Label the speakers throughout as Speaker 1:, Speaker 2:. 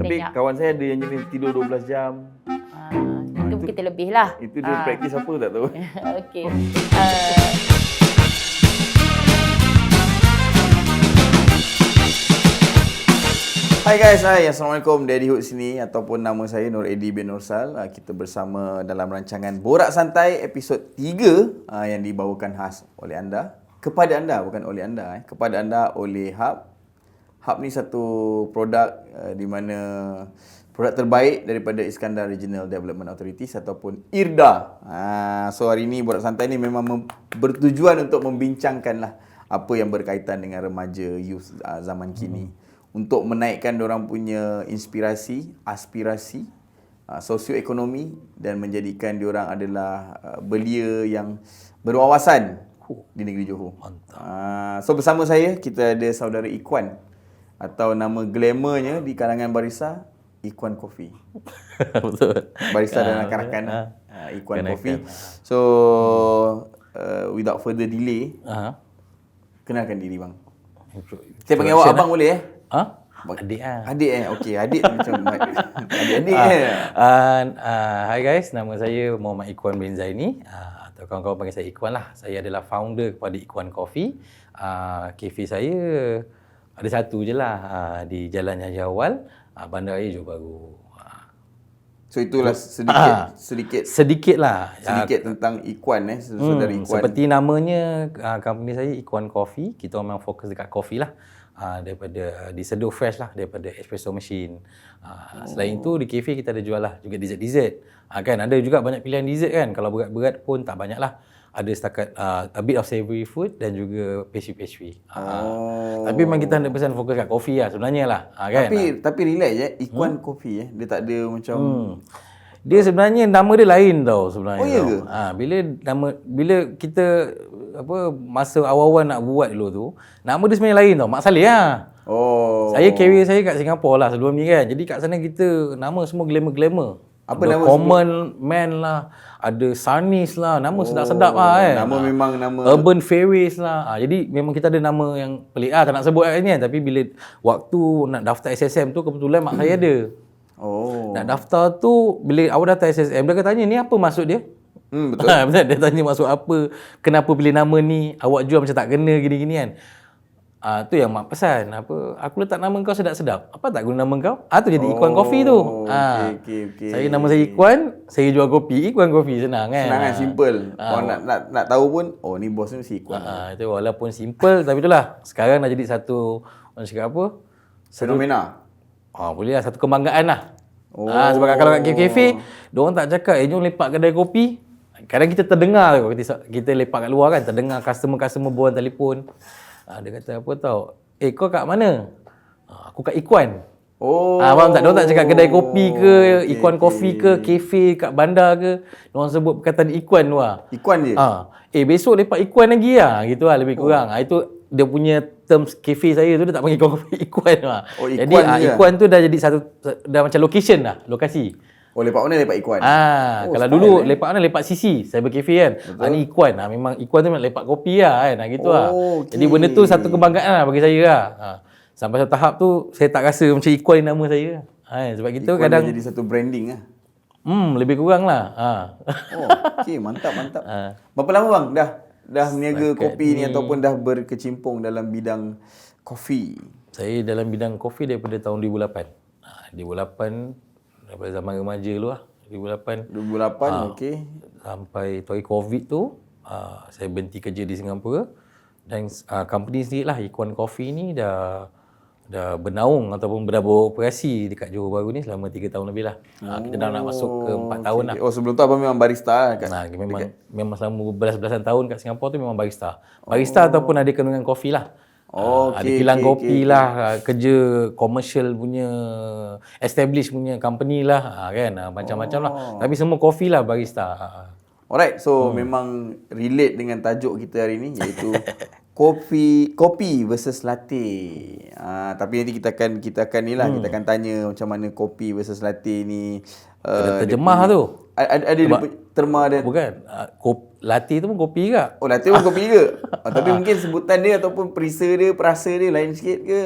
Speaker 1: Tapi
Speaker 2: Lenyap.
Speaker 1: kawan saya ada yang jenis tidur 12 jam.
Speaker 2: Itu kita lebih lah.
Speaker 1: Itu dia praktis apa tak tahu.
Speaker 2: Okey.
Speaker 1: Hai guys, Assalamualaikum. Daddy Hood sini ataupun nama saya Nur Edi bin Nursal. Kita bersama dalam rancangan Borak Santai episod 3 yang dibawakan khas oleh anda. Kepada anda, bukan oleh anda. Kepada anda oleh Hub. Hub ni satu produk di mana produk terbaik daripada Iskandar Regional Development Authorities ataupun IRDA. So hari ni Borak Santai ni memang bertujuan untuk membincangkan lah apa yang berkaitan dengan remaja youth zaman kini. Untuk menaikkan diorang punya inspirasi, aspirasi, sosioekonomi dan menjadikan diorang adalah belia yang berwawasan di negeri Johor. So bersama saya, kita ada saudara Ikhwan atau nama glamournya di kalangan barista, Ikhwan Coffee.
Speaker 3: Betul.
Speaker 1: Barista dan rakan-rakan Ikhwan Coffee. So without further delay, kenalkan diri bang. Saya panggil awak abang boleh
Speaker 3: Adik
Speaker 1: Okey, adik macam adik-adik
Speaker 3: Hai guys, nama saya Muhammad Ikhwan bin Zaini, atau kawan-kawan panggil saya Ikhwan lah. Saya adalah founder kepada Ikhwan Coffee. Cafe saya ada satu je lah, di Jalan Yahya Awal, Bandaraya Johor Bahru.
Speaker 1: So itulah sedikit lah tentang Ikhwan saudara Ikhwan.
Speaker 3: Seperti namanya, company saya Ikhwan Coffee. Kita memang fokus dekat kopi lah. Daripada diseduh fresh lah daripada espresso machine. Selain itu di kafe kita ada jual lah juga dessert. Kan ada juga banyak pilihan dessert kan. Kalau berat-berat pun tak banyak lah. Ada setakat a bit of savory food dan juga pastry. Tapi memang kita 100% fokus kat kopi lah sebenarnya lah. Kan?
Speaker 1: Tapi relax je, Ikhwan Coffee dia tak ada macam
Speaker 3: dia sebenarnya nama dia lain tau sebenarnya.
Speaker 1: Oh ya ke?
Speaker 3: Bila kita masa awal-awal nak buat dulu tu, nama dia sebenarnya lain tau. Mak Saleh lah. Saya career saya kat Singapura lah sebelum ni kan. Jadi kat sana kita nama semua glamour-glamour.
Speaker 1: Apa
Speaker 3: ada
Speaker 1: nama
Speaker 3: Common Man lah, ada Sunnis lah, nama sedap-sedap lah kan.
Speaker 1: Nama memang nama
Speaker 3: Urban Fairies lah. Jadi memang kita ada nama yang pelik lah, tak nak sebut kan. Tapi bila waktu nak daftar SSM tu, kebetulan mak saya ada. Nak daftar tu, bila awak daftar SSM, dia akan tanya ni apa maksud dia?
Speaker 1: Betul.
Speaker 3: Betul. Dia tanya maksud apa, kenapa pilih nama ni, awak jual macam tak kena gini-gini kan. Tu yang mak pesan, aku letak nama kau sedap-sedap. Apa tak guna nama kau? Tu jadi Ikhwan Coffee tu.
Speaker 1: Okay.
Speaker 3: Saya nama saya Ikhwan, saya jual kopi, Ikhwan Coffee, senang kan.
Speaker 1: Senang kan, simple. Kalau nak tahu pun, ni bos ni si Ikhwan.
Speaker 3: Itu walaupun simple tapi itulah. Sekarang dah jadi satu, orang cakap apa?
Speaker 1: Fenomena.
Speaker 3: Boleh lah, satu kebanggaan lah. Sebab kalau kat kafe, diorang tak cakap, jom lepak kedai kopi. Kadang kita terdengar, kita lepak kat luar kan, terdengar customer buat telefon. Dia kata apa tau, kau kat mana? Aku kat Ikhwan. Faham tak? Diorang tak cakap kedai kopi ke, Ikhwan Coffee ke, kafe kat bandar ke. Diorang sebut perkataan Ikhwan tu lah.
Speaker 1: Ikhwan je?
Speaker 3: Besok lepak Ikhwan lagi lah. Gitu lah lebih kurang. Itu dia punya terms kafe saya tu, dia tak panggil kopi Ikhwan lah. Jadi Ikhwan tu dah jadi satu, dah macam location lah, lokasi.
Speaker 1: Lepak mana lepak Ikhwan?
Speaker 3: Kalau dulu lepak mana, lepak CC, Cyber Cafe kan. Ni Ikhwan. Memang Ikhwan tu memang lepak kopi lah kan. Gitu lah. Jadi benda tu satu kebanggaan lah bagi saya lah. Sampai satu tahap tu, saya tak rasa macam Ikhwan ni nama saya. Sebab kita
Speaker 1: Ikhwan
Speaker 3: kadang
Speaker 1: jadi satu branding lah.
Speaker 3: lebih kurang lah.
Speaker 1: Okey, mantap. Berapa lama bang dah meniaga kopi ni ataupun dah berkecimpung dalam bidang kopi?
Speaker 3: Saya dalam bidang kopi daripada tahun 2008. 2008 daripada zaman remaja dulu lah. 2008
Speaker 1: okey.
Speaker 3: Sampai COVID tu, saya berhenti kerja di Singapura dan company sendiri lah, Ikhwan Coffee ni dah bernaung ataupun dah beroperasi dekat Johor Bahru ni selama 3 tahun lebih lah. Kita dah nak masuk ke 4 tahun lah.
Speaker 1: Sebelum tu abang memang barista kan?
Speaker 3: Memang selama belasan tahun kat Singapura tu memang barista. Barista ataupun ada kandungan kopi lah. Ada kilang kopi lah, kerja commercial punya, established punya company lah, kan, macam-macam lah. Tapi semua kopi lah, barista.
Speaker 1: Alright, so memang relate dengan tajuk kita hari ni, iaitu kopi versus latte. Tapi nanti kita akan ni lah, kita akan tanya macam mana kopi versus latte ni.
Speaker 3: Terjemah tu.
Speaker 1: Ada terma dia.
Speaker 3: Bukan. Latte tu pun kopi ke?
Speaker 1: Latte pun kopi ke? Tapi mungkin sebutan dia ataupun perasa dia lain sikit ke?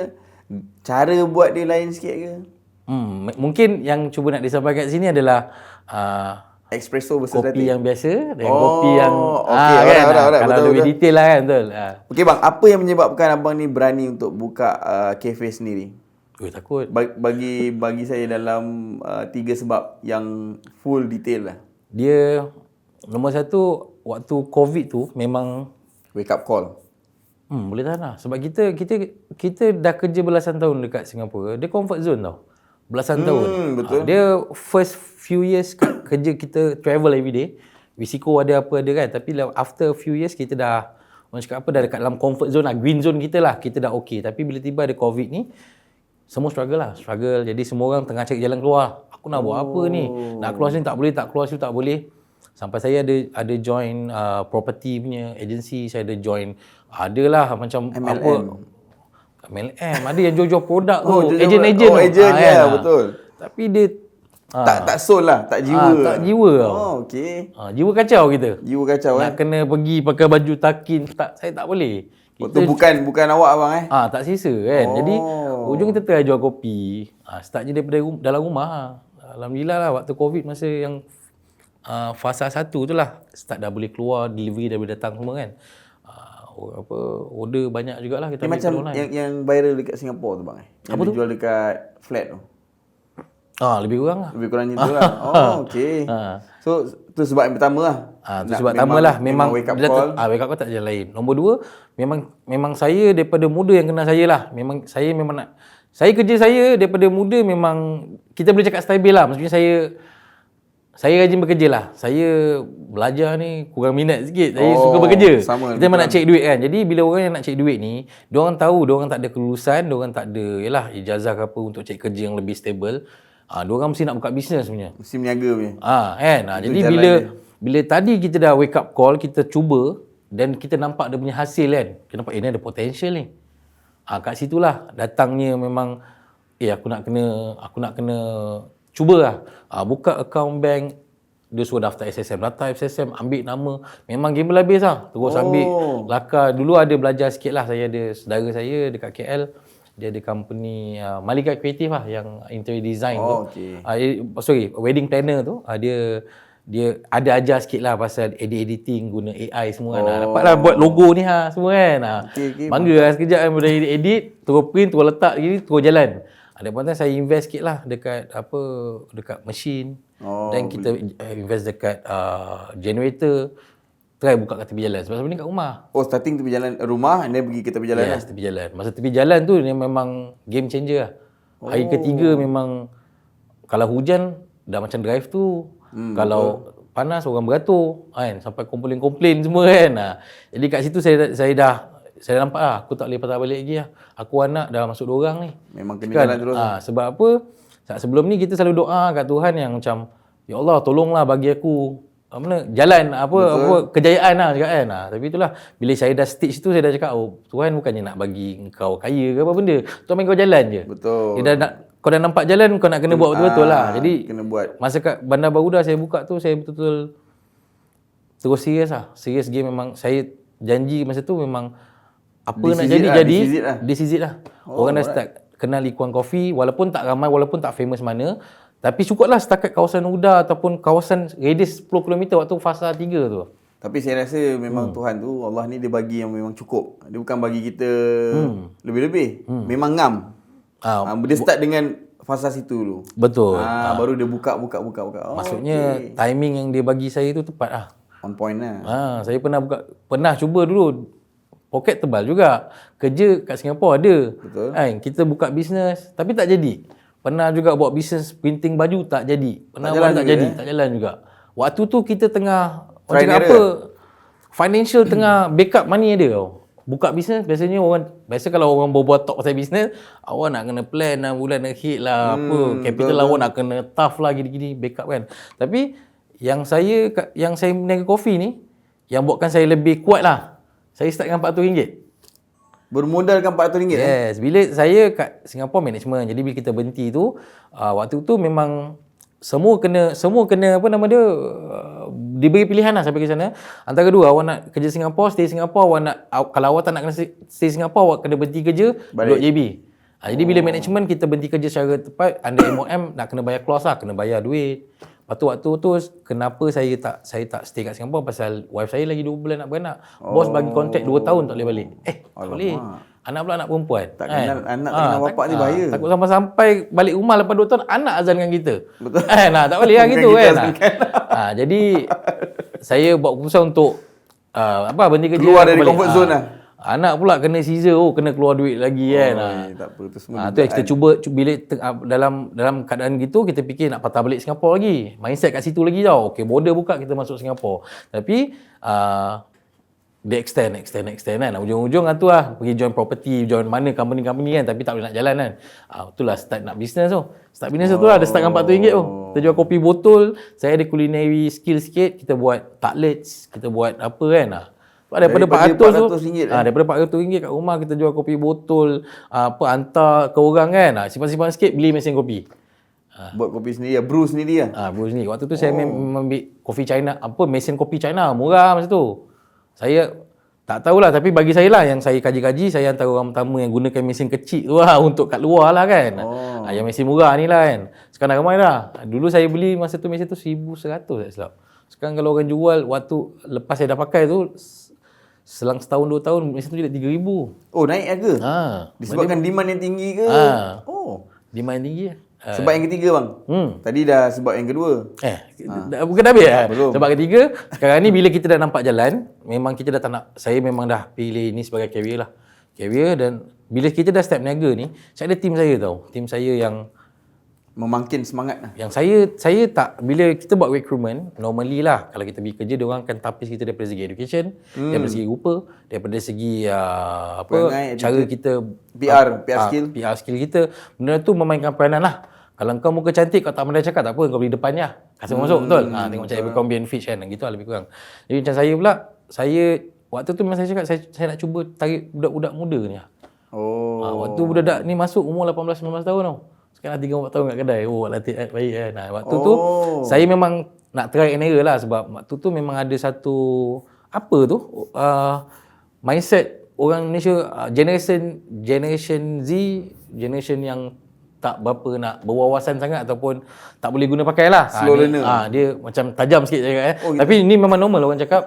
Speaker 1: Cara buat dia lain sikit ke?
Speaker 3: Mungkin yang cuba nak disampaikan kat sini adalah
Speaker 1: Espresso versus
Speaker 3: kopi
Speaker 1: latte.
Speaker 3: yang biasa dan kopi yang
Speaker 1: okey,
Speaker 3: kan,
Speaker 1: alright,
Speaker 3: kalau
Speaker 1: betul,
Speaker 3: lebih
Speaker 1: betul.
Speaker 3: detail lah kan, betul.
Speaker 1: Okey bang, apa yang menyebabkan abang ni berani untuk buka kafe sendiri?
Speaker 3: Takut.
Speaker 1: Bagi saya dalam 3 sebab yang full detail lah.
Speaker 3: Dia nombor satu, waktu COVID tu memang
Speaker 1: Wake up call.
Speaker 3: boleh tahan lah. Sebab kita dah kerja belasan tahun dekat Singapura. Dia comfort zone tau. Belasan tahun.
Speaker 1: Betul.
Speaker 3: Dia first few years kerja kita travel every day. Risiko ada apa ada kan. Tapi after a few years kita dah, orang cakap apa, dah dekat dalam comfort zone lah. Green zone kita lah. Kita dah okay. Tapi bila tiba ada COVID ni, semua struggle lah. Struggle. Jadi semua orang tengah cari jalan keluar. Aku nak buat apa ni? Nak keluar sini tak boleh, tak keluar sini tak boleh. Sampai saya ada join property punya agency. Saya ada join, adalah macam
Speaker 1: MLM.
Speaker 3: apa. MLM. Ada yang jual-jual produk tu.
Speaker 1: jual-jual
Speaker 3: Ejen-ejen
Speaker 1: produk.
Speaker 3: tu.
Speaker 1: Ejen,
Speaker 3: kan,
Speaker 1: ya, betul.
Speaker 3: Tapi dia
Speaker 1: Tak soul lah, tak jiwa.
Speaker 3: tak jiwa tau.
Speaker 1: Okey.
Speaker 3: Jiwa kacau kita.
Speaker 1: Jiwa kacau
Speaker 3: Nak kena pergi pakai baju takin, saya tak boleh.
Speaker 1: Waktu bukan awak abang
Speaker 3: tak selesa kan. Jadi ujung kita try jual kopi. Startnya daripada dalam rumah. Alhamdulillah lah waktu COVID masa yang fasa 1 tu lah, start dah boleh keluar, delivery dah boleh datang semua kan. Order banyak jugalah kita
Speaker 1: Dia
Speaker 3: ambil
Speaker 1: macam
Speaker 3: online.
Speaker 1: yang viral dekat Singapura tu bang. Yang
Speaker 3: Apa tu?
Speaker 1: dijual dekat flat tu.
Speaker 3: Lebih kurang lah.
Speaker 1: Lebih kurang macam tu lah. Okey. So tu sebab yang pertama lah.
Speaker 3: Tu sebab pertama lah memang
Speaker 1: wake up
Speaker 3: dia
Speaker 1: call.
Speaker 3: wake up call tak jalan lain. Nombor 2, memang saya daripada muda yang kenal saya lah. Saya kerja saya daripada muda memang kita boleh cakap stabil lah. Maksudnya saya rajin bekerja lah. Saya belajar ni kurang minat sikit. Saya suka bekerja.
Speaker 1: Sama,
Speaker 3: Kita memang nak cek duit kan. Jadi bila orang yang nak cek duit ni, diorang tahu diorang tak ada kelulusan, diorang tak ada ijazah ke apa untuk cek kerja yang lebih stable. Diorang mesti nak buka bisnes sebenarnya.
Speaker 1: Mesti meniaga punya.
Speaker 3: Kan. Jadi bila tadi kita dah wake up call, kita cuba dan kita nampak dia punya hasil kan. Kita nampak ni ada potential ni. Kat situlah datangnya memang aku nak kena cubalah. Buka account bank, dia suruh daftar SSM, ambil nama, memang gamble habis lah. Terus ambil lakar. Dulu ada belajar sikit lah, saya ada saudara saya dekat KL, dia ada company Malika Kreatif lah yang interior design tu. Wedding planner tu. Dia ada ajar sikit lah pasal editing guna AI semua kan. Dapatlah buat logo ni semua kan. Bangga lah sekejap kan, boleh edit, terus print, terus letak gini, terus jalan. Ada pun saya invest sikit lah dekat mesin. Dan kita invest dekat generator. Try buka kat tepi jalan. Sebab sebenarnya kat rumah.
Speaker 1: Starting tepi jalan rumah and then pergi ke tepi jalan lah.
Speaker 3: Tepi jalan. Masa tepi jalan tu ni memang game changer lah. Hari ketiga memang kalau hujan dah macam drive tu. Kalau panas orang beratur kan, sampai komplain semua kan. Jadi kat situ saya dah nampak lah, aku tak boleh patah balik lagi lah. Aku anak dah masuk 2 orang ni.
Speaker 1: Memang kena jalan terus.
Speaker 3: Sebab apa? Sebelum ni kita selalu doa kat Tuhan yang macam, ya Allah tolonglah bagi aku jalan apa kejayaan lah cakap kan. Tapi itulah bila saya dah stage tu, saya dah cakap, Tuhan bukannya nak bagi kau kaya ke apa benda. Tuhan bagi kau jalan je.
Speaker 1: Betul.
Speaker 3: Kau dah nampak jalan, kau nak kena buat betul-betul lah. Jadi
Speaker 1: kena buat.
Speaker 3: Masa kat Bandar Baru dah saya buka tu, saya betul-betul terus serius lah. Serius game memang. Saya janji masa tu memang apa nak jadi. This is it lah. Orang dah start kenal Ikuan Coffee, walaupun tak ramai, walaupun tak famous mana, tapi cukuplah setakat kawasan Uda ataupun kawasan radius 10 km waktu fasa 3 tu.
Speaker 1: Tapi saya rasa memang Tuhan tu, Allah ni dia bagi yang memang cukup. Dia bukan bagi kita lebih-lebih. Memang ngam. Dia start dengan fasa situ dulu.
Speaker 3: Betul.
Speaker 1: Baru dia buka.
Speaker 3: Maksudnya timing yang dia bagi saya tu tepat lah.
Speaker 1: On point lah.
Speaker 3: Saya pernah cuba dulu. Poket tebal juga. Kerja kat Singapura ada.
Speaker 1: Betul.
Speaker 3: Kita buka bisnes tapi tak jadi. Pernah juga buat bisnes printing baju, tak jadi. Pernah buat tak jadi, tak jalan juga. Waktu tu kita tengah financial tengah backup money ada tau. Buka bisnes biasanya biasa kalau orang buat talk pasal bisnes, awak nak kena plan lah, bulan nak hit lah, capital awak nak kena tough lah, gini-gini backup kan. Tapi yang saya meniaga kopi ni, yang buatkan saya lebih kuat lah. Saya start dengan RM400.
Speaker 1: Bermodalkan RM400?
Speaker 3: Yes. Bila saya kat Singapore management, jadi bila kita berhenti tu, waktu tu memang semua kena apa nama dia, diberi pilihan lah sampai ke sana. Antara dua, awak nak kerja Singapore, stay Singapore, kalau awak tak nak kena stay Singapore, awak kena berhenti kerja, duduk JB. Jadi bila management kita berhenti kerja secara tepat, under MOM nak kena bayar clause lah, kena bayar duit. Lepas tu waktu tu kenapa saya tak stay kat Singapore pasal wife saya lagi 2 bulan nak beranak. Bos bagi kontrak 2 tahun tak boleh balik. Tak boleh. Anak pula anak perempuan.
Speaker 1: Tak kenal anak, tak kenal bapak ni bahaya.
Speaker 3: Takut sampai balik rumah lepas 2 tahun anak azankan kita.
Speaker 1: Betul.
Speaker 3: Tak boleh lah
Speaker 1: Bukan
Speaker 3: gitu
Speaker 1: kita
Speaker 3: kan.
Speaker 1: azankan.
Speaker 3: Jadi saya buat keputusan untuk berhenti kerja.
Speaker 1: Keluar dari
Speaker 3: balik.
Speaker 1: comfort zone lah.
Speaker 3: Anak pula kena Caesar, kena keluar duit lagi kan.
Speaker 1: Tak apa, tu semua
Speaker 3: Tu yang kita cuba bila dalam keadaan gitu kita fikir nak patah balik Singapura lagi. Mindset kat situ lagi tau. Okay, border buka kita masuk Singapura. Tapi dia extend kan. Ujung-ujung tu lah pergi join property, join mana company kan tapi tak boleh nak jalan kan. Itulah start nak business tu. Start business tu lah ada start dengan RM4 tu. Kita jual kopi botol, saya ada culinary skill sikit, kita buat taklets, kita buat apa kan. Daripada RM400 tu, daripada RM400 kat rumah kita jual kopi botol, hantar ke orang kan. Simpan-simpan sikit beli mesin kopi.
Speaker 1: Buat kopi sendiri, brew sendiri lah.
Speaker 3: Brew sendiri. Waktu tu saya ambil kopi China, mesin kopi China murah masa tu. Saya tak tahulah tapi bagi saya lah yang saya kaji-kaji, saya antara orang pertama yang gunakan mesin kecil tu lah untuk kat luar lah kan. Yang mesin murah ni lah kan. Sekarang dah ramai dah. Dulu saya beli masa tu mesin tu 1,100 tak silap. Sekarang kalau orang jual waktu lepas saya dah pakai tu selang setahun 2 tahun mesin tu jadi 3,000.
Speaker 1: Naik harga? Disebabkan demand yang tinggi ke?
Speaker 3: Demand yang tinggi lah.
Speaker 1: Sebab yang ketiga bang. Tadi dah sebab yang kedua.
Speaker 3: Bukan dah habis lah.
Speaker 1: Belum.
Speaker 3: Sebab ketiga, sekarang ni bila kita dah nampak jalan, memang kita dah tak nak, saya memang dah pilih ni sebagai career lah. Career dan bila kita dah start niaga ni, saya ada tim saya tau. Tim saya yang
Speaker 1: Memangkin semangat lah.
Speaker 3: Yang saya tak, bila kita buat recruitment, normally lah kalau kita pergi kerja, diorang akan tapis kita daripada segi education, daripada segi rupa, daripada segi
Speaker 1: perangai,
Speaker 3: cara kita
Speaker 1: PR skill.
Speaker 3: PR skill kita. Benda tu memainkan peranan lah. Kalau kau muka cantik, kau tak pandai cakap, tak apa, kau beli depannya. Kasih masuk, betul? Tengok macam Abercrombie and Fitch kan, gitu lah lebih kurang. Jadi macam saya pula, waktu tu memang saya cakap, saya nak cuba tarik budak-budak muda ni lah. Waktu budak ni masuk umur 18-19 tahun tau. Sekarang 3-4 tahun kat kedai. Latih baik kan. Waktu tu saya memang nak try and error lah sebab waktu tu memang ada satu mindset orang Malaysia generation Z, generation yang tak berapa nak berwawasan sangat ataupun tak boleh guna pakai lah.
Speaker 1: Slow learner.
Speaker 3: Dia macam tajam sikit saya cakap. Tapi ni memang normal orang cakap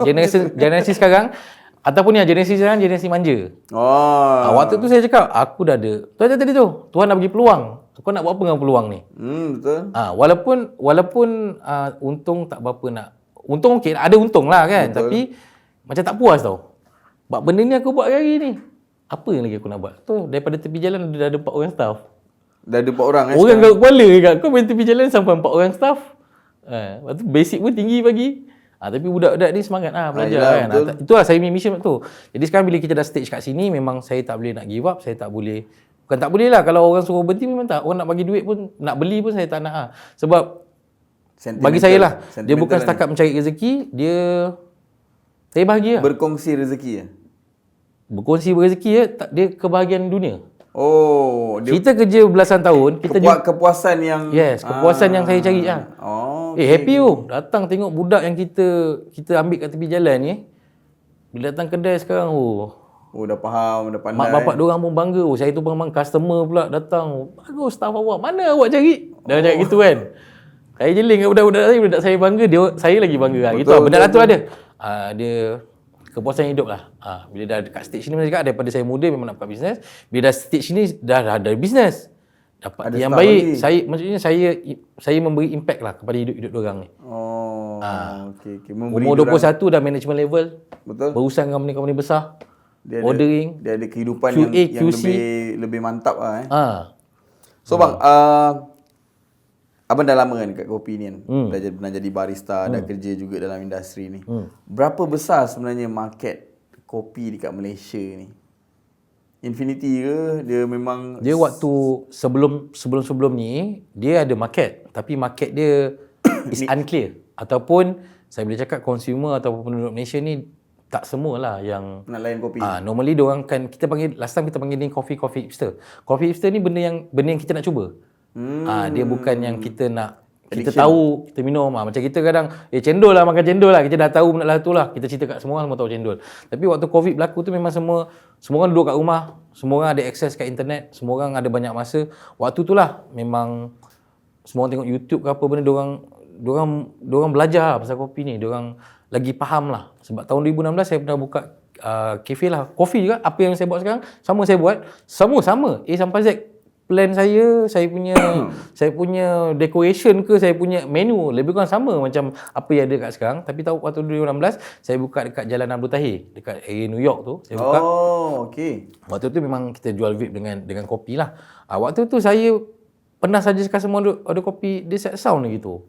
Speaker 3: generasi sekarang ataupun yang generasi sekarang generasi manja. Waktu tu saya cakap aku dah ada. Tadi tu Tuhan dah bagi peluang. Kau nak buat apa dengan peluang ni?
Speaker 1: Betul.
Speaker 3: Walaupun untung tak berapa nak. Untung okey, ada untung lah kan.
Speaker 1: Betul.
Speaker 3: Tapi macam tak puas tau. Buat benda ni aku buat hari ni. Apa yang lagi aku nak buat? Tu daripada tepi jalan dah ada 4 orang staff.
Speaker 1: Dah ada 4 orang
Speaker 3: Orang kat kepala kat. Kau main tepi jalan sampai 4 orang staff. Lepas tu basic pun tinggi pagi. Tapi budak-budak ni semangat belajar
Speaker 1: Yalah,
Speaker 3: kan. Itulah saya punya mission tu. Jadi sekarang bila kita dah stage kat sini, memang saya tak boleh nak give up. Saya tak boleh. Bukan tak boleh lah. Kalau orang suruh berhenti memang tak. Orang nak bagi duit pun, nak beli pun saya tak nak. Sebab bagi saya lah, dia bukan setakat mencari rezeki, saya bahagia.
Speaker 1: Berkongsi rezeki
Speaker 3: Berkongsi rezeki dia kebahagiaan dunia.
Speaker 1: Kita
Speaker 3: kerja belasan tahun,
Speaker 1: kepuasan yang
Speaker 3: kepuasan yang saya cari lah. Happy datang tengok budak yang kita ambil kat tepi jalan ni. Bila datang kedai sekarang
Speaker 1: dah faham, dah pandai.
Speaker 3: Mak bapak diorang pun bangga. Saya tu memang customer pula datang. Bagus staff awak. Mana awak cari? Dah cakap gitu kan. Saya jeling kat budak-budak saya bangga, saya lagi bangga lah. Gitu lah. Benda tu ada. Dia kepuasan hidup lah. Bila dah dekat stage ni, saya cakap daripada saya muda memang nak buka bisnes. Bila dah stage ni dah ada bisnes. Dapat
Speaker 1: ada
Speaker 3: yang baik. Maksudnya saya memberi impact lah kepada hidup-hidup diorang ni.
Speaker 1: Okay.
Speaker 3: Umur 21 dah management level.
Speaker 1: Betul.
Speaker 3: Berusaha dengan company-company besar. Ordering.
Speaker 1: Dia ada kehidupan
Speaker 3: QA,
Speaker 1: yang
Speaker 3: QC.
Speaker 1: lebih mantap lah. So bang, abang dah lama kan kat kopi ni kan? Dah pernah jadi barista, dah kerja juga dalam industri ni. Berapa besar sebenarnya market kopi dekat Malaysia ni? Infinity ke? Dia memang...
Speaker 3: Dia waktu sebelum ni, dia ada market. Tapi market dia is unclear. Ataupun, saya boleh cakap consumer ataupun penduduk Malaysia ni, tak semualah yang...
Speaker 1: nak layan kopi.
Speaker 3: Normally diorang kan, last time kita panggil ni coffee hipster. Coffee hipster ni benda yang kita nak cuba. Dia bukan yang kita nak Kita tahu, kita minum. Macam kita kadang, cendol lah, makan cendol lah. Kita dah tahu benda lah tu lah. Kita cerita kat semua orang, semua tahu cendol. Tapi waktu COVID berlaku tu memang semua orang duduk kat rumah. Semua orang ada akses kat internet. Semua orang ada banyak masa. Waktu tu lah memang semua orang tengok YouTube ke apa benda, diorang belajar pasal kopi ni. Diorang lagi faham lah. Sebab tahun 2016 saya pernah buka kafe lah. Kopi juga, apa yang saya buat sekarang, sama saya buat. Semua sama. A sampai Z. Plan saya punya decoration ke, saya punya menu lebih kurang sama macam apa yang ada kat sekarang. Tapi tahu waktu 2016 saya buka dekat Jalan Abdul Tahir, dekat area New York tu. Saya buka.
Speaker 1: Okey.
Speaker 3: Waktu tu memang kita jual vape dengan kopi lah. Waktu tu saya pernah suggest customer order kopi, dia set sound gitu.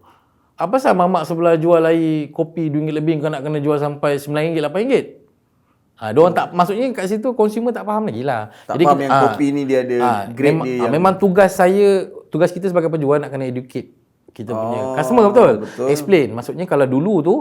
Speaker 3: Apa pasal mamak sebelah jual air kopi RM2 lebih, kau nak kena jual sampai RM9, RM8? Diorang tak, maksudnya kat situ consumer tak faham lagi lah.
Speaker 1: Tak faham yang kopi ni dia ada grade dia yang...
Speaker 3: Memang tugas kita sebagai penjual nak kena educate kita punya customer, betul? Explain. Maksudnya kalau dulu tu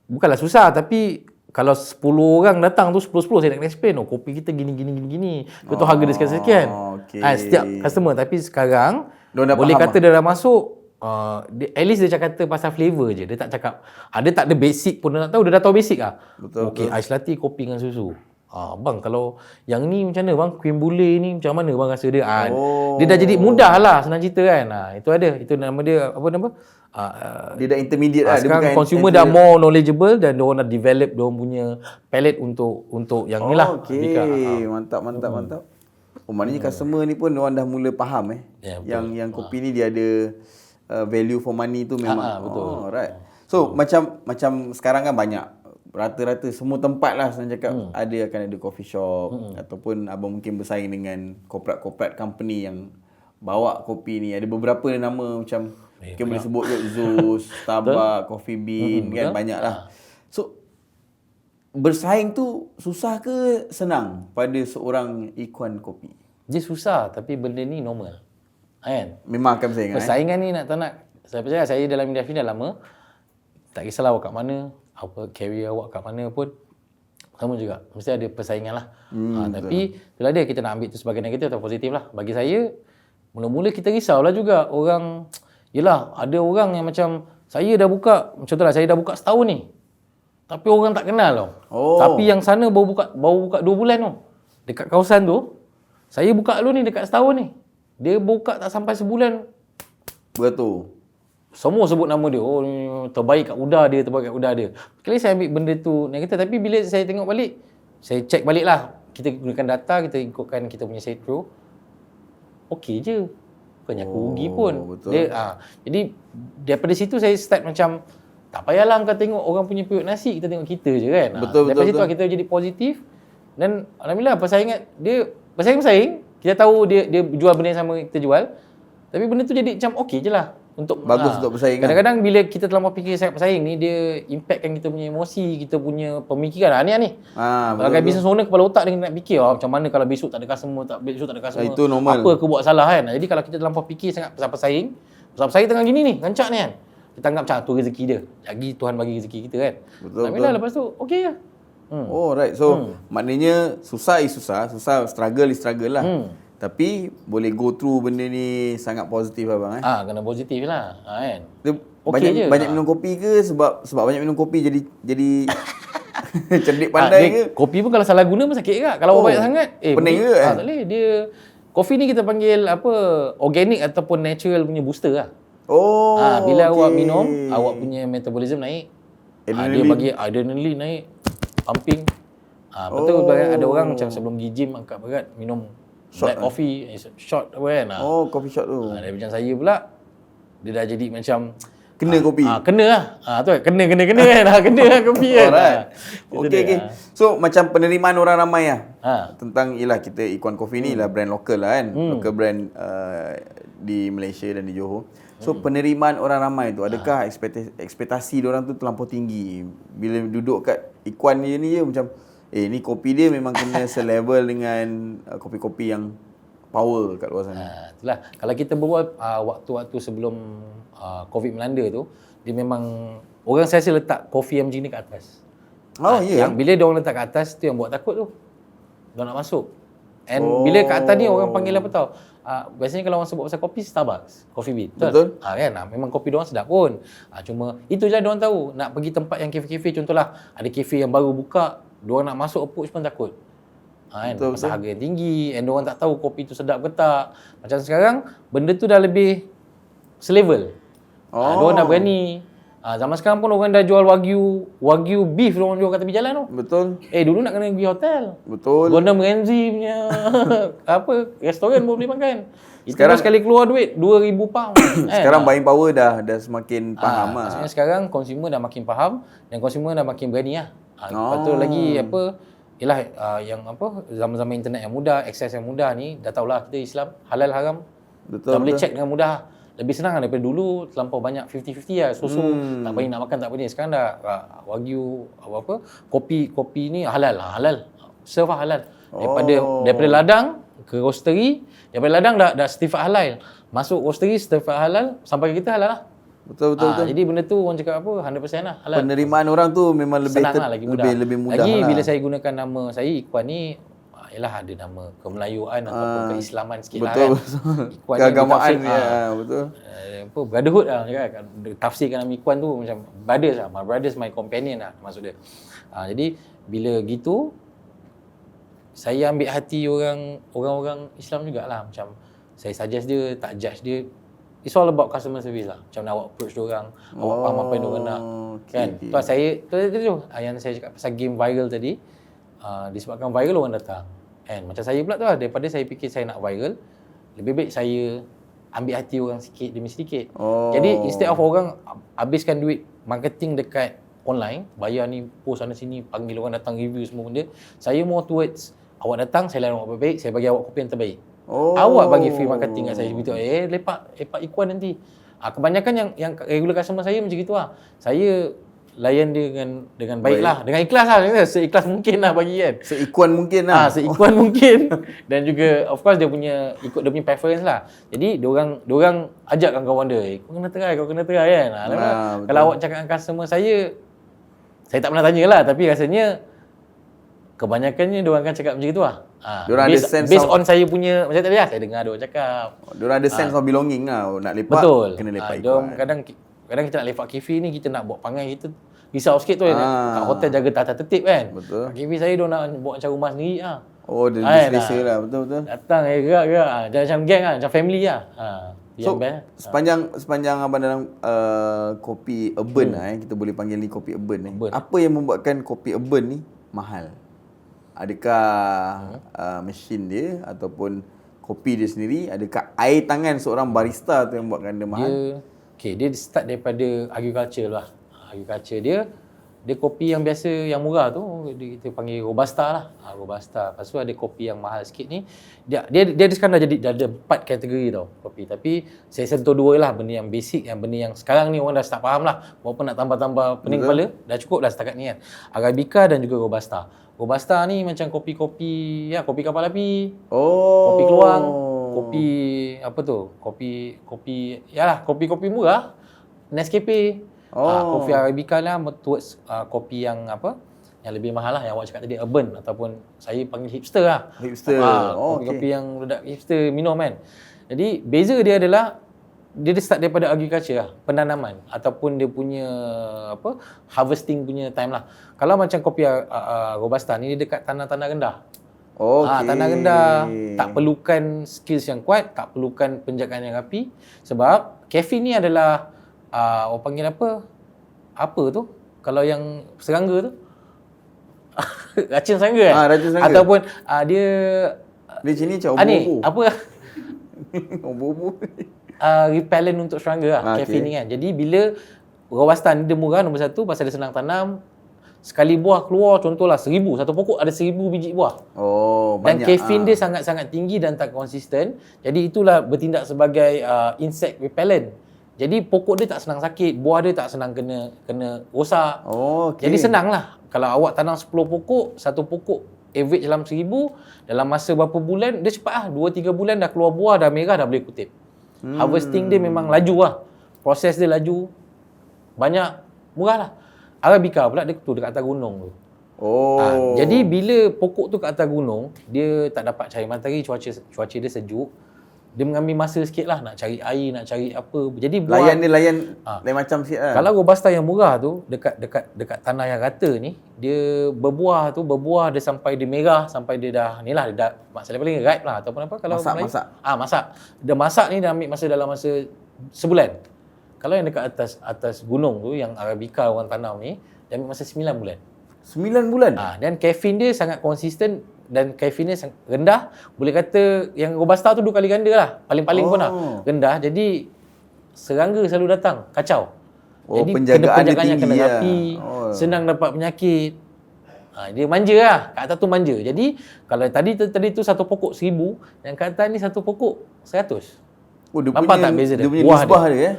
Speaker 3: bukanlah susah, tapi kalau 10 orang datang tu 10 saya nak kena explain, kopi kita gini. Betul harga dia sekian-sekian. Setiap customer. Tapi sekarang boleh kata dia dah masuk, at least dia kata pasal flavor je. Dia tak cakap, dia tak ada basic pun dia nak tahu. Dia dah tahu basic lah. Okey, ais latte kopi dengan susu. Bang, kalau yang ni macam mana bang? Cream brulee ni macam mana bang rasa dia? Dia dah jadi mudah lah, senang cerita kan. Itu ada. Itu nama dia, apa nama?
Speaker 1: Dia dah intermediate lah.
Speaker 3: Sekarang consumer dah more knowledgeable dan diorang dah develop diorang punya palette untuk yang ni lah.
Speaker 1: Okey, mantap. Maknanya customer ni pun diorang dah mula faham yang kopi ni dia ada value for money tu memang.
Speaker 3: Betul.
Speaker 1: Right. So macam sekarang kan banyak, rata-rata semua tempat lah senang cakap akan ada coffee shop ataupun abang mungkin bersaing dengan corporate company yang bawa kopi ni. Ada beberapa nama macam mungkin boleh sebut kot, Zeus, Starbucks, Coffee Bean kan, banyak lah. So bersaing tu susah ke senang pada seorang ikon kopi?
Speaker 3: Dia susah, tapi benda ni normal. Kan?
Speaker 1: Memang akan bersaingan.
Speaker 3: Persaingan ni nak tak nak, saya percaya saya dalam industri dah lama. Tak kisahlah awak kat mana, apa career awak kat mana pun, sama juga. Mesti ada persaingan lah. Tapi itulah dia, kita nak ambil tu sebagai negatif atau positif lah. Bagi saya, mula-mula kita risaulah juga. Orang, yelah, ada orang yang macam, saya dah buka, contohlah saya dah buka setahun ni. Tapi orang tak kenal tau. Tapi yang sana baru buka 2 bulan tau. Dekat kawasan tu, saya buka dulu ni dekat setahun ni. Dia buka tak sampai sebulan.
Speaker 1: Betul.
Speaker 3: Semua sebut nama dia. Terbaik kat Uda dia, Kali saya ambil benda tu negatif. Tapi bila saya tengok balik, saya check balik lah. Kita gunakan data, kita ikutkan kita punya set through. Okey je. Bukannya aku rugi pun.
Speaker 1: Betul.
Speaker 3: Jadi daripada situ saya start macam, tak payahlah kau tengok orang punya periuk nasi, kita tengok kita je kan. Daripada situ kita jadi positif. Dan alhamdulillah persaingan dia, bersaing. Kita tahu dia jual benda yang sama kita jual. Tapi benda tu jadi macam okey je lah.
Speaker 1: Bagus untuk bersaing.
Speaker 3: Kadang-kadang bila kita terlalu fikir sangat bersaing ni, dia impactkan kita punya emosi, kita punya pemikiran. Ni. Kalau business owner, kepala otak dia nak fikir, macam mana kalau besok tak ada customer,
Speaker 1: itu normal.
Speaker 3: Apa aku buat salah kan. Jadi kalau kita terlalu fikir sangat pasal pesaing tengah gini ni, rancak ni kan. Kita anggap macam tu rezeki dia. Lagi Tuhan bagi rezeki kita kan. Alhamdulillah, lepas tu okey je.
Speaker 1: Right. So maknanya susah, struggle lah. Tapi boleh go through benda ni sangat positif abang
Speaker 3: Kena positif lah. Kan.
Speaker 1: Banyak minum kopi ke sebab banyak minum kopi jadi cerdik pandai ke?
Speaker 3: Kopi pun kalau salah guna pun sakit juga. Kalau banyak sangat
Speaker 1: pening ke
Speaker 3: tak boleh. Dia kopi ni kita panggil organic ataupun natural punya booster lah. Bila awak minum, awak punya metabolism naik. Dia bagi adrenaline naik, pumping. Betul ada orang macam sebelum pergi gym angkat berat minum black coffee, shot apa kan.
Speaker 1: Coffee shot tu.
Speaker 3: Dari macam saya pula, dia dah jadi macam
Speaker 1: kena kopi.
Speaker 3: Kena lah. Tu kena kan. Kena lah kopi kan.
Speaker 1: Okey. So macam penerimaan orang ramai tentang kita Ikuan Coffee ni lah brand lokal lah kan. Local brand di Malaysia dan di Johor. So penerimaan orang ramai tu, adakah ekspektasi diorang tu terlampau tinggi? Bila duduk kat Ikuan ni macam ni kopi dia memang kena selevel dengan kopi-kopi yang power kat luar sana.
Speaker 3: Itulah. Kalau kita berbual waktu-waktu sebelum COVID melanda tu, dia memang orang saya letak kopi yang macam ni kat atas. Yang bila dia orang letak kat atas tu yang buat takut tu. Dia nak masuk. And bila kat atas ni orang panggil apa tau? biasanya kalau orang sebut pasal kopi, Starbucks, Coffee Bean.
Speaker 1: Betul.
Speaker 3: Kan? Memang kopi diorang sedap pun. Cuma itu je diorang tahu. Nak pergi tempat yang kafe-kafe, contohlah ada kafe yang baru buka, diorang nak masuk approach pun takut. Kan?
Speaker 1: Betul,
Speaker 3: Pasal harga yang tinggi, and diorang tak tahu kopi tu sedap ke tak. Macam sekarang, benda tu dah lebih selevel. Diorang dah berani. Zaman sekarang pun orang dah jual wagyu beef diorang jual kat tepi jalan tu.
Speaker 1: Betul.
Speaker 3: Dulu nak kena pergi hotel.
Speaker 1: Betul.
Speaker 3: Gordon Ramsay punya restoran pun boleh makan. Itu
Speaker 1: Sekarang-
Speaker 3: sekali keluar duit £2,000.
Speaker 1: Sekarang buying power dah semakin faham lah.
Speaker 3: Maksudnya sekarang consumer dah makin faham dan consumer dah makin berani lah. Lepas tu lagi ialah yang zaman-zaman internet yang mudah, akses yang mudah ni, dah tahulah kita Islam halal haram.
Speaker 1: Betul.
Speaker 3: Dah boleh check dengan mudah. Lebih senang daripada dulu, terlampau banyak 50-50 lah. Susu tak berani nak makan, tak berani. Sekarang dah wagyu kopi ni halal. Serve halal. Daripada ladang ke roastery, daripada ladang dah certified halal. Masuk roastery certified halal, sampai ke kita halal lah.
Speaker 1: Betul.
Speaker 3: Jadi benda tu orang cakap 100% lah halal.
Speaker 1: Penerimaan orang tu memang lebih
Speaker 3: Senang lah, lagi mudah.
Speaker 1: lebih mudah
Speaker 3: Lagi
Speaker 1: lah.
Speaker 3: bila saya gunakan nama saya Ikhwan ni, ialah ada nama kemelayuan ataupun keislaman sikit
Speaker 1: betul.
Speaker 3: lah kan. Ikhwan ni
Speaker 1: Keagamaan
Speaker 3: bertafsir,
Speaker 1: betul.
Speaker 3: brotherhood lah kan. Tafsirkan nama Ikhwan tu macam brothers lah. My brothers, my companion lah maksud dia. Jadi bila gitu, saya ambil hati orang-orang Islam jugalah. Macam saya suggest dia, tak judge dia. It's all about customer service lah. Macam nak awak approach diorang, awak faham apa yang diorang nak. Kan? Tu yang saya cakap pasal game viral tadi. Disebabkan viral orang datang. And macam saya pula tu lah, daripada saya fikir saya nak viral, lebih baik saya ambil hati orang sikit demi sedikit. Jadi instead of orang habiskan duit marketing dekat online, bayar ni post sana sini, panggil orang datang review semua benda, saya more towards awak datang, saya layan awak baik-baik, saya bagi awak kopi yang terbaik. Awak bagi free marketing kat saya begitu. Lepak Ikhwan nanti. Kebanyakan yang regular customer saya macam gitu lah. Saya layan dia dengan baiklah, dengan ikhlas lah, seikhlas mungkin lah bagi kan.
Speaker 1: Seikuan mungkin lah.
Speaker 3: Seikuan mungkin. Dan juga of course dia punya ikut dia punya preference lah. Jadi diorang ajak kawan-kawan dia, kau kena try kan. Kalau awak cakap dengan customer saya tak pernah tanya lah, tapi rasanya kebanyakannya diorang akan cakap macam itu lah.
Speaker 1: Diorang ada sense
Speaker 3: based on saya punya, macam tadi lah, saya dengar diorang cakap.
Speaker 1: Diorang ada sense of belonging lah. Nak lepak,
Speaker 3: Betul.
Speaker 1: kena lepak
Speaker 3: Diorang
Speaker 1: Ikhwan.
Speaker 3: kadang kita nak lepak kafe ni, kita nak buat pangai, kita risau sikit tu. Kat hotel jaga tata tertib kan.
Speaker 1: Betul.
Speaker 3: Kafe saya diorang nak buat macam rumah sendiri lah.
Speaker 1: Dia selesa lah. Betul.
Speaker 3: Datang gerak-gerak. Macam geng lah, macam family lah.
Speaker 1: So, sepanjang abang dalam kopi urban lah, kita boleh panggil ni kopi urban ni. Apa yang membuatkan kopi urban ni mahal? Adakah mesin dia ataupun kopi dia sendiri? Adakah air tangan seorang barista tu yang buatkan dia mahal?
Speaker 3: Dia start daripada agriculture lah. Agriculture dia kopi yang biasa, yang murah tu, kita panggil Robusta lah. Robusta. Lepas tu ada kopi yang mahal sikit ni. Dia sekarang dah ada 4 kategori tau kopi. Tapi saya sentuh 2 lah, benda yang basic, yang benda yang sekarang ni orang dah start faham lah. Walaupun nak tambah-tambah pening kepala, dah cukup dah setakat ni kan. Arabica dan juga Robusta. Robusta ni macam kopi-kopi, kopi kapal api. Kopi keluang. Kopi apa tu? Kopi murah. Nescafe. Kopi Arabica lah towards kopi yang yang lebih mahal lah, yang awak cakap tadi urban ataupun saya panggil hipster lah.
Speaker 1: Hipster.
Speaker 3: Kopi yang budak hipster minum kan. Jadi beza dia adalah dia start daripada agriculture lah, penanaman ataupun dia punya harvesting punya time lah. Kalau macam kopi Robusta ni dia dekat tanah-tanah rendah. Tanah rendah, tak perlukan skills yang kuat, tak perlukan penjagaan yang rapi, sebab kafe ni adalah orang panggil apa tu? Kalau yang serangga tu racun serangga kan?
Speaker 1: Racun serangga.
Speaker 3: Ataupun dia
Speaker 1: macam ni macam obo-obo.
Speaker 3: Repellent untuk serangga lah, kafe ni kan. Jadi bila Robusta ni dia murah, nombor satu pasal dia senang tanam. Sekali buah keluar contohlah 1000, satu pokok ada 1000 biji buah. Dan
Speaker 1: Banyak.
Speaker 3: caffeine dia sangat-sangat tinggi dan tak konsisten. Jadi itulah bertindak sebagai insect repellent. Jadi pokok dia tak senang sakit, buah dia tak senang kena rosak. Jadi senanglah. Kalau awak tanam 10 pokok, satu pokok average dalam 1000, dalam masa berapa bulan, dia cepat lah. 2-3 bulan dah keluar buah, dah merah, dah boleh kutip. Harvesting dia memang laju lah. Proses dia laju. Banyak, murah lah. Arabica pula dia tu dekat atas gunung tu. Jadi bila pokok tu kat atas gunung, dia tak dapat cahaya matahari, cuaca dia sejuk. dia mengambil masa sikit lah nak cari air, nak cari apa. Jadi
Speaker 1: Layan lain macam sikit lah.
Speaker 3: kalau robusta yang murah tu dekat tanah yang rata ni, dia berbuah dia sampai dia merah, sampai dia dah ni lah, dia dah maksudnya paling ripe lah ataupun apa kalau
Speaker 1: Masak,
Speaker 3: Melayu.
Speaker 1: masak.
Speaker 3: Masak. Dia masak ni dia ambil masa dalam masa sebulan. Kalau yang dekat atas gunung tu yang arabica orang tanam ni, dia ambil masa 9 bulan.
Speaker 1: 9 bulan?
Speaker 3: Dan caffeine dia sangat konsisten dan caffeine dia sangat rendah. Boleh kata yang robusta tu 2 kali ganda lah. Paling-paling pun lah. Rendah. Jadi serangga selalu datang. Kacau. Jadi
Speaker 1: penjagaan dia
Speaker 3: penjagaannya kena
Speaker 1: tinggi
Speaker 3: rapi.
Speaker 1: lah.
Speaker 3: Senang dapat penyakit. Dia manja lah. Kat atas tu manja. Jadi kalau tadi tu satu pokok 1,000. Yang kat atas ni satu pokok 100.
Speaker 1: Dia
Speaker 3: Nampak
Speaker 1: punya,
Speaker 3: tak beza dia?
Speaker 1: Dia punya
Speaker 3: Buah
Speaker 1: nisbah dia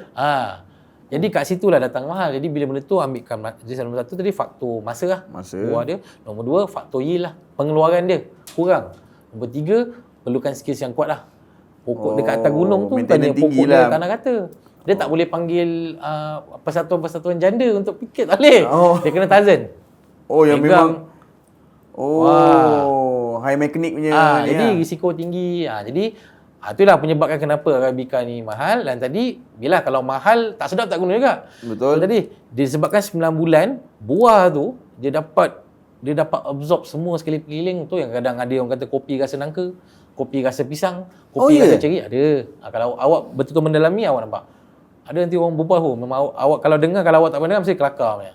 Speaker 3: Jadi kat situ lah datang mahal. Jadi bila benda tu ambilkan, jadi nombor 1 tadi faktor masa lah.
Speaker 1: Masa.
Speaker 3: Buah dia. Nombor 2 faktor yield lah. Pengeluaran dia kurang. Nombor 3 perlukan skills yang kuat lah. Pokok dekat atas gunung tu bukannya pokok dia tanah kata. Dia tak boleh panggil persatuan-persatuan janda untuk pikir, tak boleh. Dia kena Tarzan.
Speaker 1: Yang
Speaker 3: Pegang.
Speaker 1: memang high mechanic punya ni
Speaker 3: jadi
Speaker 1: lah.
Speaker 3: risiko tinggi. Jadi itulah penyebabkan kenapa arabica ni mahal. Dan tadi bila kalau mahal tak sedap tak guna juga.
Speaker 1: Betul.
Speaker 3: Tadi disebabkan 9 bulan buah tu dia dapat absorb semua sekali keliling tu, yang kadang ada orang kata kopi rasa nangka, kopi rasa pisang, kopi rasa ceri ada. Kalau awak betul-betul mendalami awak nampak. Ada nanti orang berbual memang awak kalau dengar, kalau awak tak pernah mesti kelakar punya.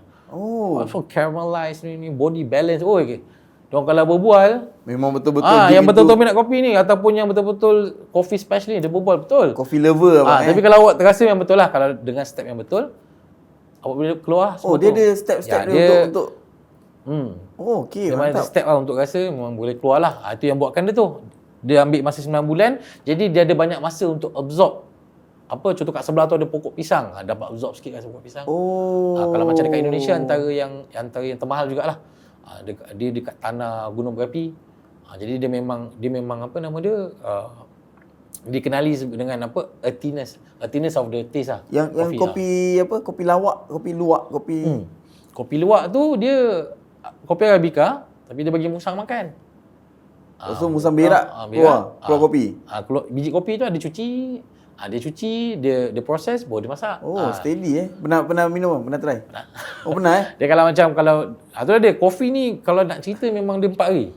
Speaker 3: So caramelized ni body balance. Okay. Diorang kalau berbual
Speaker 1: memang betul-betul
Speaker 3: yang betul-betul minat kopi ni ataupun yang betul-betul coffee specialist ni dia berbual betul.
Speaker 1: Coffee lover
Speaker 3: Tapi kalau awak terasa yang betul lah, kalau dengan step yang betul, awak boleh keluar
Speaker 1: dia ada step-step dia untuk okey,
Speaker 3: memang ada
Speaker 1: mantap.
Speaker 3: step lah untuk rasa memang boleh keluar lah. Itu yang buatkan dia tu. Dia ambil masa 9 bulan, jadi dia ada banyak masa untuk absorb. Contoh kat sebelah tu ada pokok pisang, dapat absorb sikit rasa pokok pisang. Kalau macam dekat Indonesia antara yang termahal jugalah. Dia dekat tanah gunung berapi. Jadi dia memang apa nama dia dikenali dengan apa earthiness of the taste lah.
Speaker 1: Yang kopi lawak, kopi luwak,
Speaker 3: kopi luwak tu dia kopi arabica tapi dia bagi musang makan.
Speaker 1: So musang berak keluar kopi.
Speaker 3: Keluar biji kopi tu dia cuci, dia proses, baru dia masak.
Speaker 1: Steady Pernah minum? Pernah try? Pernah
Speaker 3: Dia kalau tu dia kopi ni kalau nak cerita memang dia 4 hari.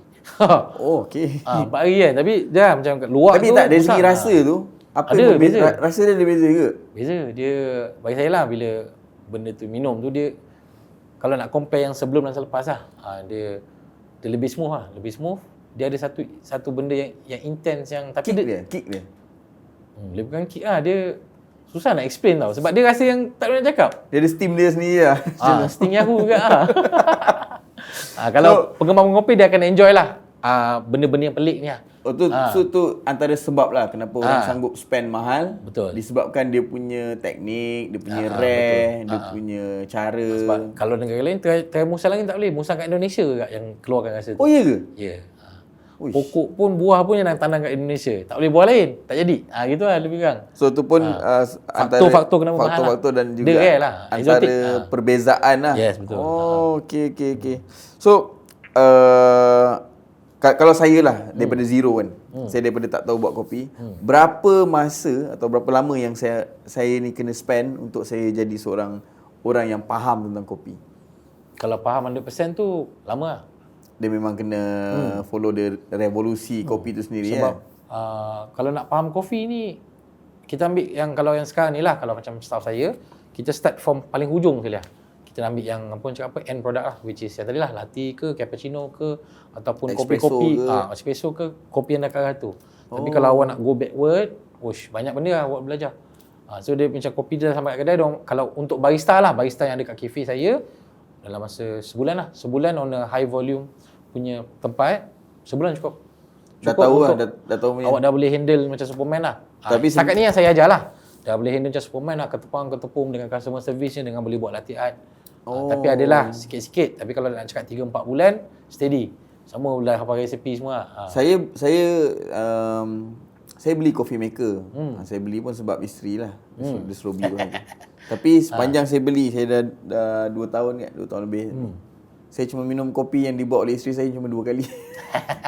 Speaker 1: Okey.
Speaker 3: 4 hari kan. Tapi dia macam kat luar
Speaker 1: Tapi
Speaker 3: tu.
Speaker 1: tak dari segi rasa tu, apa
Speaker 3: ada
Speaker 1: yang
Speaker 3: beza.
Speaker 1: Rasa dia ada beza ke?
Speaker 3: Beza. Dia bagi saya lah bila benda tu minum tu dia kalau nak compare yang sebelum dan selepas lah. Dia lebih smooth lah, lebih smooth. Dia ada satu benda yang intense yang tapi
Speaker 1: Kick dia.
Speaker 3: Dia bukan kick lah, dia susah nak explain tau. Sebab dia rasa yang tak boleh nak cakap.
Speaker 1: Dia ada steam dia sendiri lah.
Speaker 3: Steam Yahoo juga lah. Kalau penggemar kopi dia akan enjoy lah benda-benda yang pelik ni lah.
Speaker 1: So tu antara sebab lah kenapa orang sanggup spend mahal.
Speaker 3: Betul.
Speaker 1: Disebabkan dia punya teknik, dia punya rare, dia punya cara.
Speaker 3: Sebab kalau negara lain, try musang lain tak boleh. Musang kat Indonesia juga yang keluarkan rasa tu.
Speaker 1: Oh ya ke?
Speaker 3: Ya. Pokok pun, buah pun yang tanam kat Indonesia. Tak boleh buah lain. Tak jadi. Gitu lah lebih kurang.
Speaker 1: So tu pun
Speaker 3: faktor kenapa mahal
Speaker 1: faktor
Speaker 3: lah.
Speaker 1: dan juga
Speaker 3: Dia rare lah.
Speaker 1: antara
Speaker 3: Exotic.
Speaker 1: perbezaan lah.
Speaker 3: Yes, betul.
Speaker 1: Okay. So kalau saya lah daripada zero kan, saya daripada tak tahu buat kopi, berapa masa atau berapa lama yang saya ni kena spend untuk saya jadi seorang orang yang faham tentang kopi?
Speaker 3: Kalau faham 100% tu lama lah.
Speaker 1: Dia memang kena follow the revolusi kopi tu sendiri.
Speaker 3: Sebab kalau nak faham kopi ni, kita ambil yang kalau yang sekarang ni lah, kalau macam staff saya, kita start from paling hujung sekali lah. Kita ambil yang end product lah, which is yang tadi lah, latte ke, cappuccino ke, ataupun
Speaker 1: Espresso
Speaker 3: kopi-kopi,
Speaker 1: ke.
Speaker 3: espresso ke, kopi yang dah kat tu. Tapi kalau awak nak go backward, banyak benda lah awak belajar. So dia macam kopi dia dah sampai kat kedai, kalau untuk barista yang ada kat cafe saya, dalam masa sebulan on a high volume punya tempat, sebulan cukup.
Speaker 1: Dah tahu lah, dah tahu punya.
Speaker 3: Awak dah boleh handle macam Superman lah.
Speaker 1: Tapi
Speaker 3: setakat ni yang saya ajar lah. Dah boleh handle macam Superman lah, ketepung dengan customer service ni, dengan boleh buat latte art. Tapi adalah sikit-sikit. Tapi kalau nak cakap 3-4 bulan, steady. Semua dah hafal resepi semua.
Speaker 1: Saya beli coffee maker. Saya beli pun sebab isteri lah. Dia suruh beli pun. Tapi sepanjang saya beli, saya dah 2 tahun kan, 2 tahun lebih. Saya cuma minum kopi yang dibawa oleh isteri saya cuma 2 kali.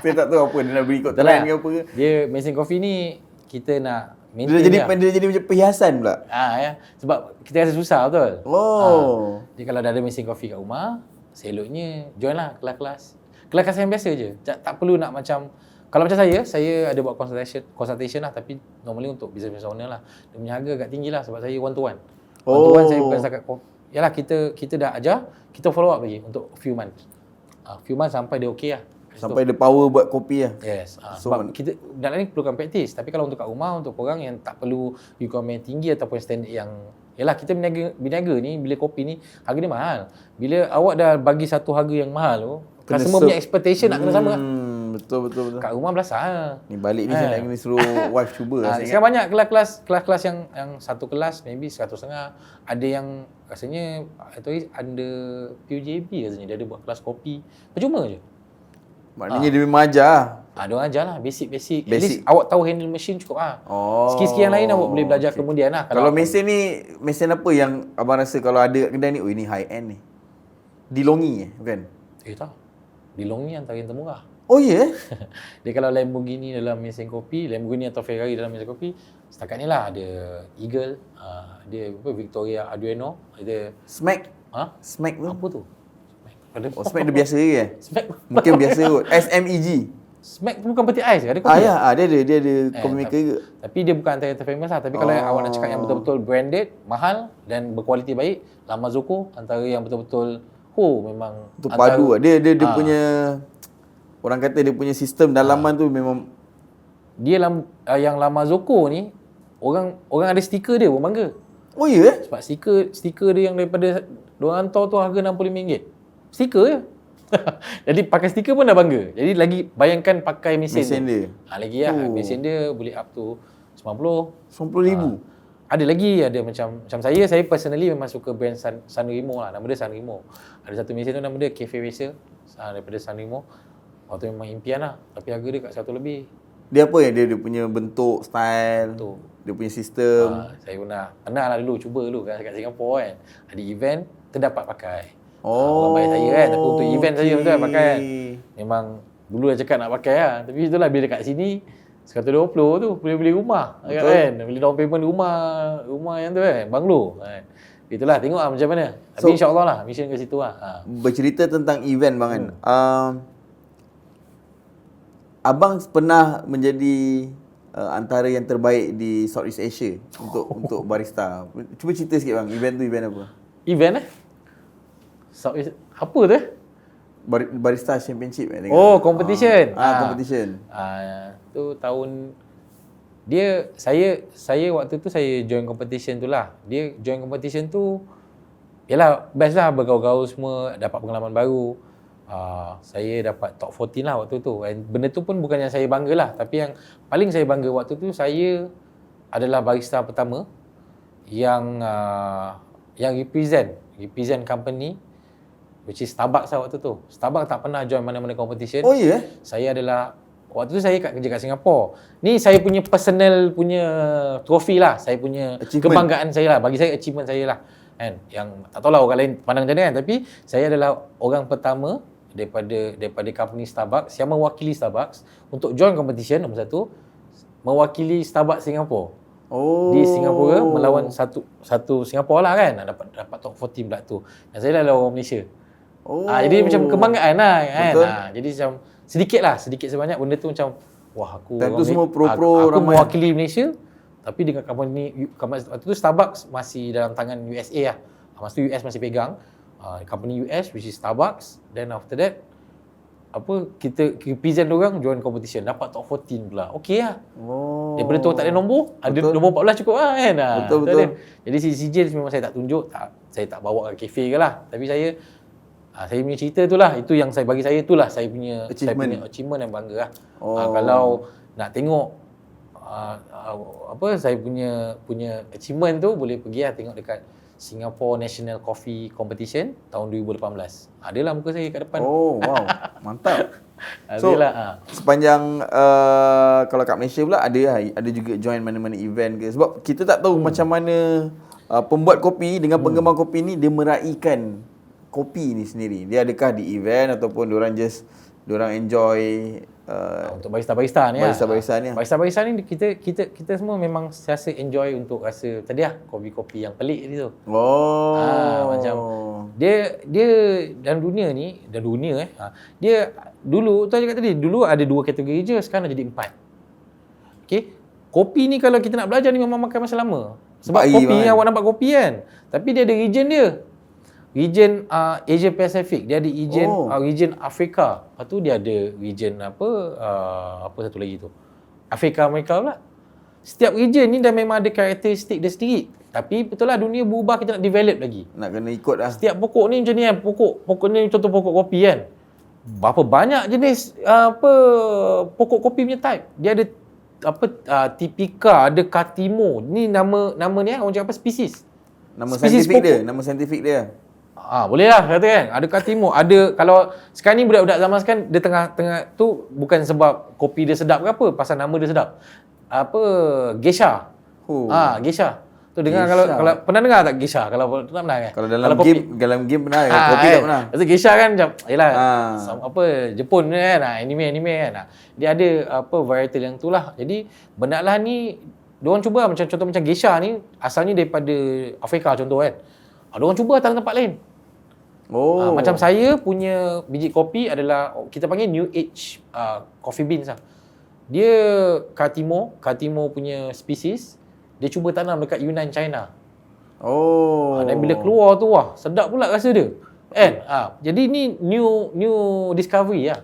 Speaker 1: Saya tak tahu apa dia nak beri kot trend ke apa ke.
Speaker 3: Dia mesin kopi ni kita nak
Speaker 1: Dia
Speaker 3: maintain
Speaker 1: jadi macam perhiasan pula.
Speaker 3: Ya. Sebab kita rasa susah betul.
Speaker 1: Oh.
Speaker 3: Jadi kalau dah ada mesin kopi kat rumah, seloknya join lah kelas-kelas. Kelas-kelas yang biasa je. Tak perlu nak macam, kalau macam saya ada buat consultation lah, tapi normally untuk business owner lah. Dia punya harga agak tinggi lah sebab saya one to one. One to one saya bukan setakat yalah kita dah ajar, kita follow up lagi untuk few months. Few months sampai dia okey lah.
Speaker 1: Sampai dia power buat kopi lah.
Speaker 3: Yes.
Speaker 1: So,
Speaker 3: Sebab kita dalam ni perlukan praktis. Tapi kalau untuk kat rumah, untuk korang yang tak perlu requirement tinggi ataupun standard yang yalah, kita berniaga ni, bila kopi ni harga dia mahal. Bila awak dah bagi satu harga yang mahal tu, customer punya expectation nak kena sama kan.
Speaker 1: Betul.
Speaker 3: Kat rumah belasah lah.
Speaker 1: Ni balik ni saya nak kena suruh wife cuba lah. Saya
Speaker 3: Sekarang banyak kelas-kelas yang satu kelas maybe 150. Ada yang rasanya under PUJB rasanya dia ada buat kelas kopi. Percuma je.
Speaker 1: Maknanya dia memang ajar.
Speaker 3: Dia orang ajar lah basic. At least awak tahu handle mesin cukup lah. Sikit-sikit yang lain awak boleh belajar kemudian lah.
Speaker 1: Kalau mesin ni, mesin apa yang abang rasa kalau ada kat kedai ni, oh ini high end ni? DeLonghi bukan?
Speaker 3: Tak. DeLonghi antara yang termurah.
Speaker 1: Oh ya? Yeah?
Speaker 3: Dia kalau Lamborghini dalam mesin kopi, Lamborghini atau Ferrari dalam mesin kopi, setakat ni lah ada Eagle, dia Victoria Arduino, ada
Speaker 1: Smack?
Speaker 3: Smack
Speaker 1: tu?
Speaker 3: Apa tu?
Speaker 1: Smack dia biasa ke?
Speaker 3: Smack.
Speaker 1: Mungkin biasa kot. SMEG.
Speaker 3: Smack tu bukan peti ais, ada kopi.
Speaker 1: Dia ada coffee maker ke?
Speaker 3: Tapi dia bukan antara yang terfamous lah. Tapi kalau awak nak cakap yang betul-betul branded, mahal dan berkualiti baik, Lama Zoko antara yang betul-betul memang
Speaker 1: tu padu lah. Dia punya, orang kata dia punya sistem dalaman tu memang
Speaker 3: dia yang Lama Zoko ni orang ada stiker dia, orang bangga.
Speaker 1: Oh ya? Yeah?
Speaker 3: Sebab stiker dia yang daripada diorang hantar tu harga RM65. Stiker je. Jadi pakai stiker pun dah bangga. Jadi lagi bayangkan pakai mesin
Speaker 1: dia.
Speaker 3: Lagi lah. Mesin dia boleh up to
Speaker 1: 90,000.
Speaker 3: Ada lagi, ada macam saya personally memang suka brand Sanremo lah. Nama dia Sanremo. Ada satu mesin tu nama dia Cafe Racer daripada Sanremo. Waktu memang impian lah. Tapi harga dia kat 100 lebih.
Speaker 1: Dia apa yang dia punya bentuk, style, dia punya sistem.
Speaker 3: Saya pernah lah dulu, cuba dulu kat Singapura kan. Ada event, terdapat pakai. Orang bayar saya kan, tapi untuk event saja betul pakai kan. Memang dulu dah cakap nak pakai lah. Tapi itulah bila dekat sini 120 tu boleh beli rumah kan. Beli down payment rumah yang tu kan, banglo kan. Itulah, tengok lah macam mana. Tapi insya-Allah lah mission ke situ lah.
Speaker 1: Bercerita tentang event bang kan. Abang pernah menjadi antara yang terbaik di Southeast Asia untuk barista. Cuba cerita sikit bang, event tu event apa?
Speaker 3: Event apa tu?
Speaker 1: Barista Championship
Speaker 3: Competition.
Speaker 1: Competition.
Speaker 3: Tu tahun saya waktu tu saya join competition tu lah. Dia join competition tu yalah best lah, bergaul-gaul semua, dapat pengalaman baru. Saya dapat top 14 lah waktu tu. And benda tu pun bukan yang saya bangga lah, tapi yang paling saya bangga waktu tu, saya adalah barista pertama yang represent company which is Starbucks lah waktu tu. Starbucks tak pernah join mana-mana competition.
Speaker 1: Oh ya? Yeah?
Speaker 3: Saya adalah, waktu tu saya kerja kat Singapura. Ni saya punya personal punya trofi lah. Saya punya kebanggaan saya lah. Bagi saya achievement saya lah. Kan? Yang tak tahulah orang lain pandang macam mana kan. Tapi saya adalah orang pertama daripada company Starbucks yang mewakili Starbucks untuk join competition nombor 1. Mewakili Starbucks Singapura. Di Singapura melawan satu Singapura lah kan. Dapat top 14 pula tu. Dan saya adalah orang Malaysia. Jadi macam kebanggaan lah kan. Jadi macam sedikit sebanyak benda tu macam wah aku
Speaker 1: semua pro-pro
Speaker 3: aku
Speaker 1: ramai
Speaker 3: mewakili Malaysia tapi dengan company waktu tu Starbucks masih dalam tangan USA lah. Masa tu US masih pegang company US which is Starbucks. Then after that kita represent diorang join competition, dapat top 14 pula. Okey lah. Daripada tu tak ada nombor, ada nombor 14 cukup lah kan.
Speaker 1: Betul.
Speaker 3: Jadi sijil memang saya tak tunjuk, saya tak bawa ke kafe ke lah. Tapi saya punya cerita tu lah, itu yang bagi saya tu lah saya punya achievement yang bangga lah. Kalau nak tengok saya punya achievement tu, boleh pergi lah tengok dekat Singapore National Coffee Competition tahun 2018. Adalah muka saya kat depan.
Speaker 1: Wow, mantap. So, sepanjang kalau kat Malaysia pula ada juga join mana-mana event ke? Sebab kita tak tahu macam mana pembuat kopi dengan penggemar kopi ni dia meraihkan kopi ni sendiri. Dia adakah di event ataupun diorang just diorang enjoy
Speaker 3: Untuk barista-barista ni
Speaker 1: barista-barista ni.
Speaker 3: Barista-barista ni kita semua memang rasa enjoy untuk rasa tadi kopi-kopi yang pelik tadi tu. Macam dia dalam dunia ni, dia dulu tu cakap tadi, dulu ada 2 kategori je, sekarang dah jadi 4. Okey. Kopi ni kalau kita nak belajar ni memang makan masa lama. Sebab kopi awak nampak kopi kan. Tapi dia ada region dia. Region Asia Pacific, dia ada region Afrika. Lepas tu dia ada region apa satu lagi tu. Afrika Amerika pula. Setiap region ni dah memang ada karakteristik dia sendiri. Tapi betul lah dunia berubah, kita nak develop lagi.
Speaker 1: Nak kena ikut lah.
Speaker 3: Setiap pokok ni macam ni kan. Pokok ni contoh pokok kopi kan. Berapa banyak jenis pokok kopi punya type. Dia ada Tipika, ada Katimo. Ni nama ni orang cakap apa? Spesies.
Speaker 1: Nama saintifik dia.
Speaker 3: Boleh lah kata kan. Ada Katimo, ada kalau sekarang ni budak-budak zaman sekarang dia tengah tu bukan sebab kopi dia sedap ke apa, pasal nama dia sedap. Geisha. Geisha. Tu dengar kalau pernah dengar tak Geisha? Kalau tak pernah kan?
Speaker 1: Kalau dalam game pernah, kopi tak pernah.
Speaker 3: Pasal Geisha kan macam yalah Jepun kan, anime kan. Dia ada varietal yang tu lah. Jadi benda ni diorang cuba macam contoh macam Geisha ni asalnya daripada Afrika contoh kan. Diorang cuba dalam tempat lain. Macam saya punya biji kopi adalah kita panggil New Age coffee beans lah. Dia Katimo punya spesies. Dia cuba tanam dekat Yunnan, China. Dan bila keluar tu sedap pula rasa dia. Kan? Jadi ni new discovery lah.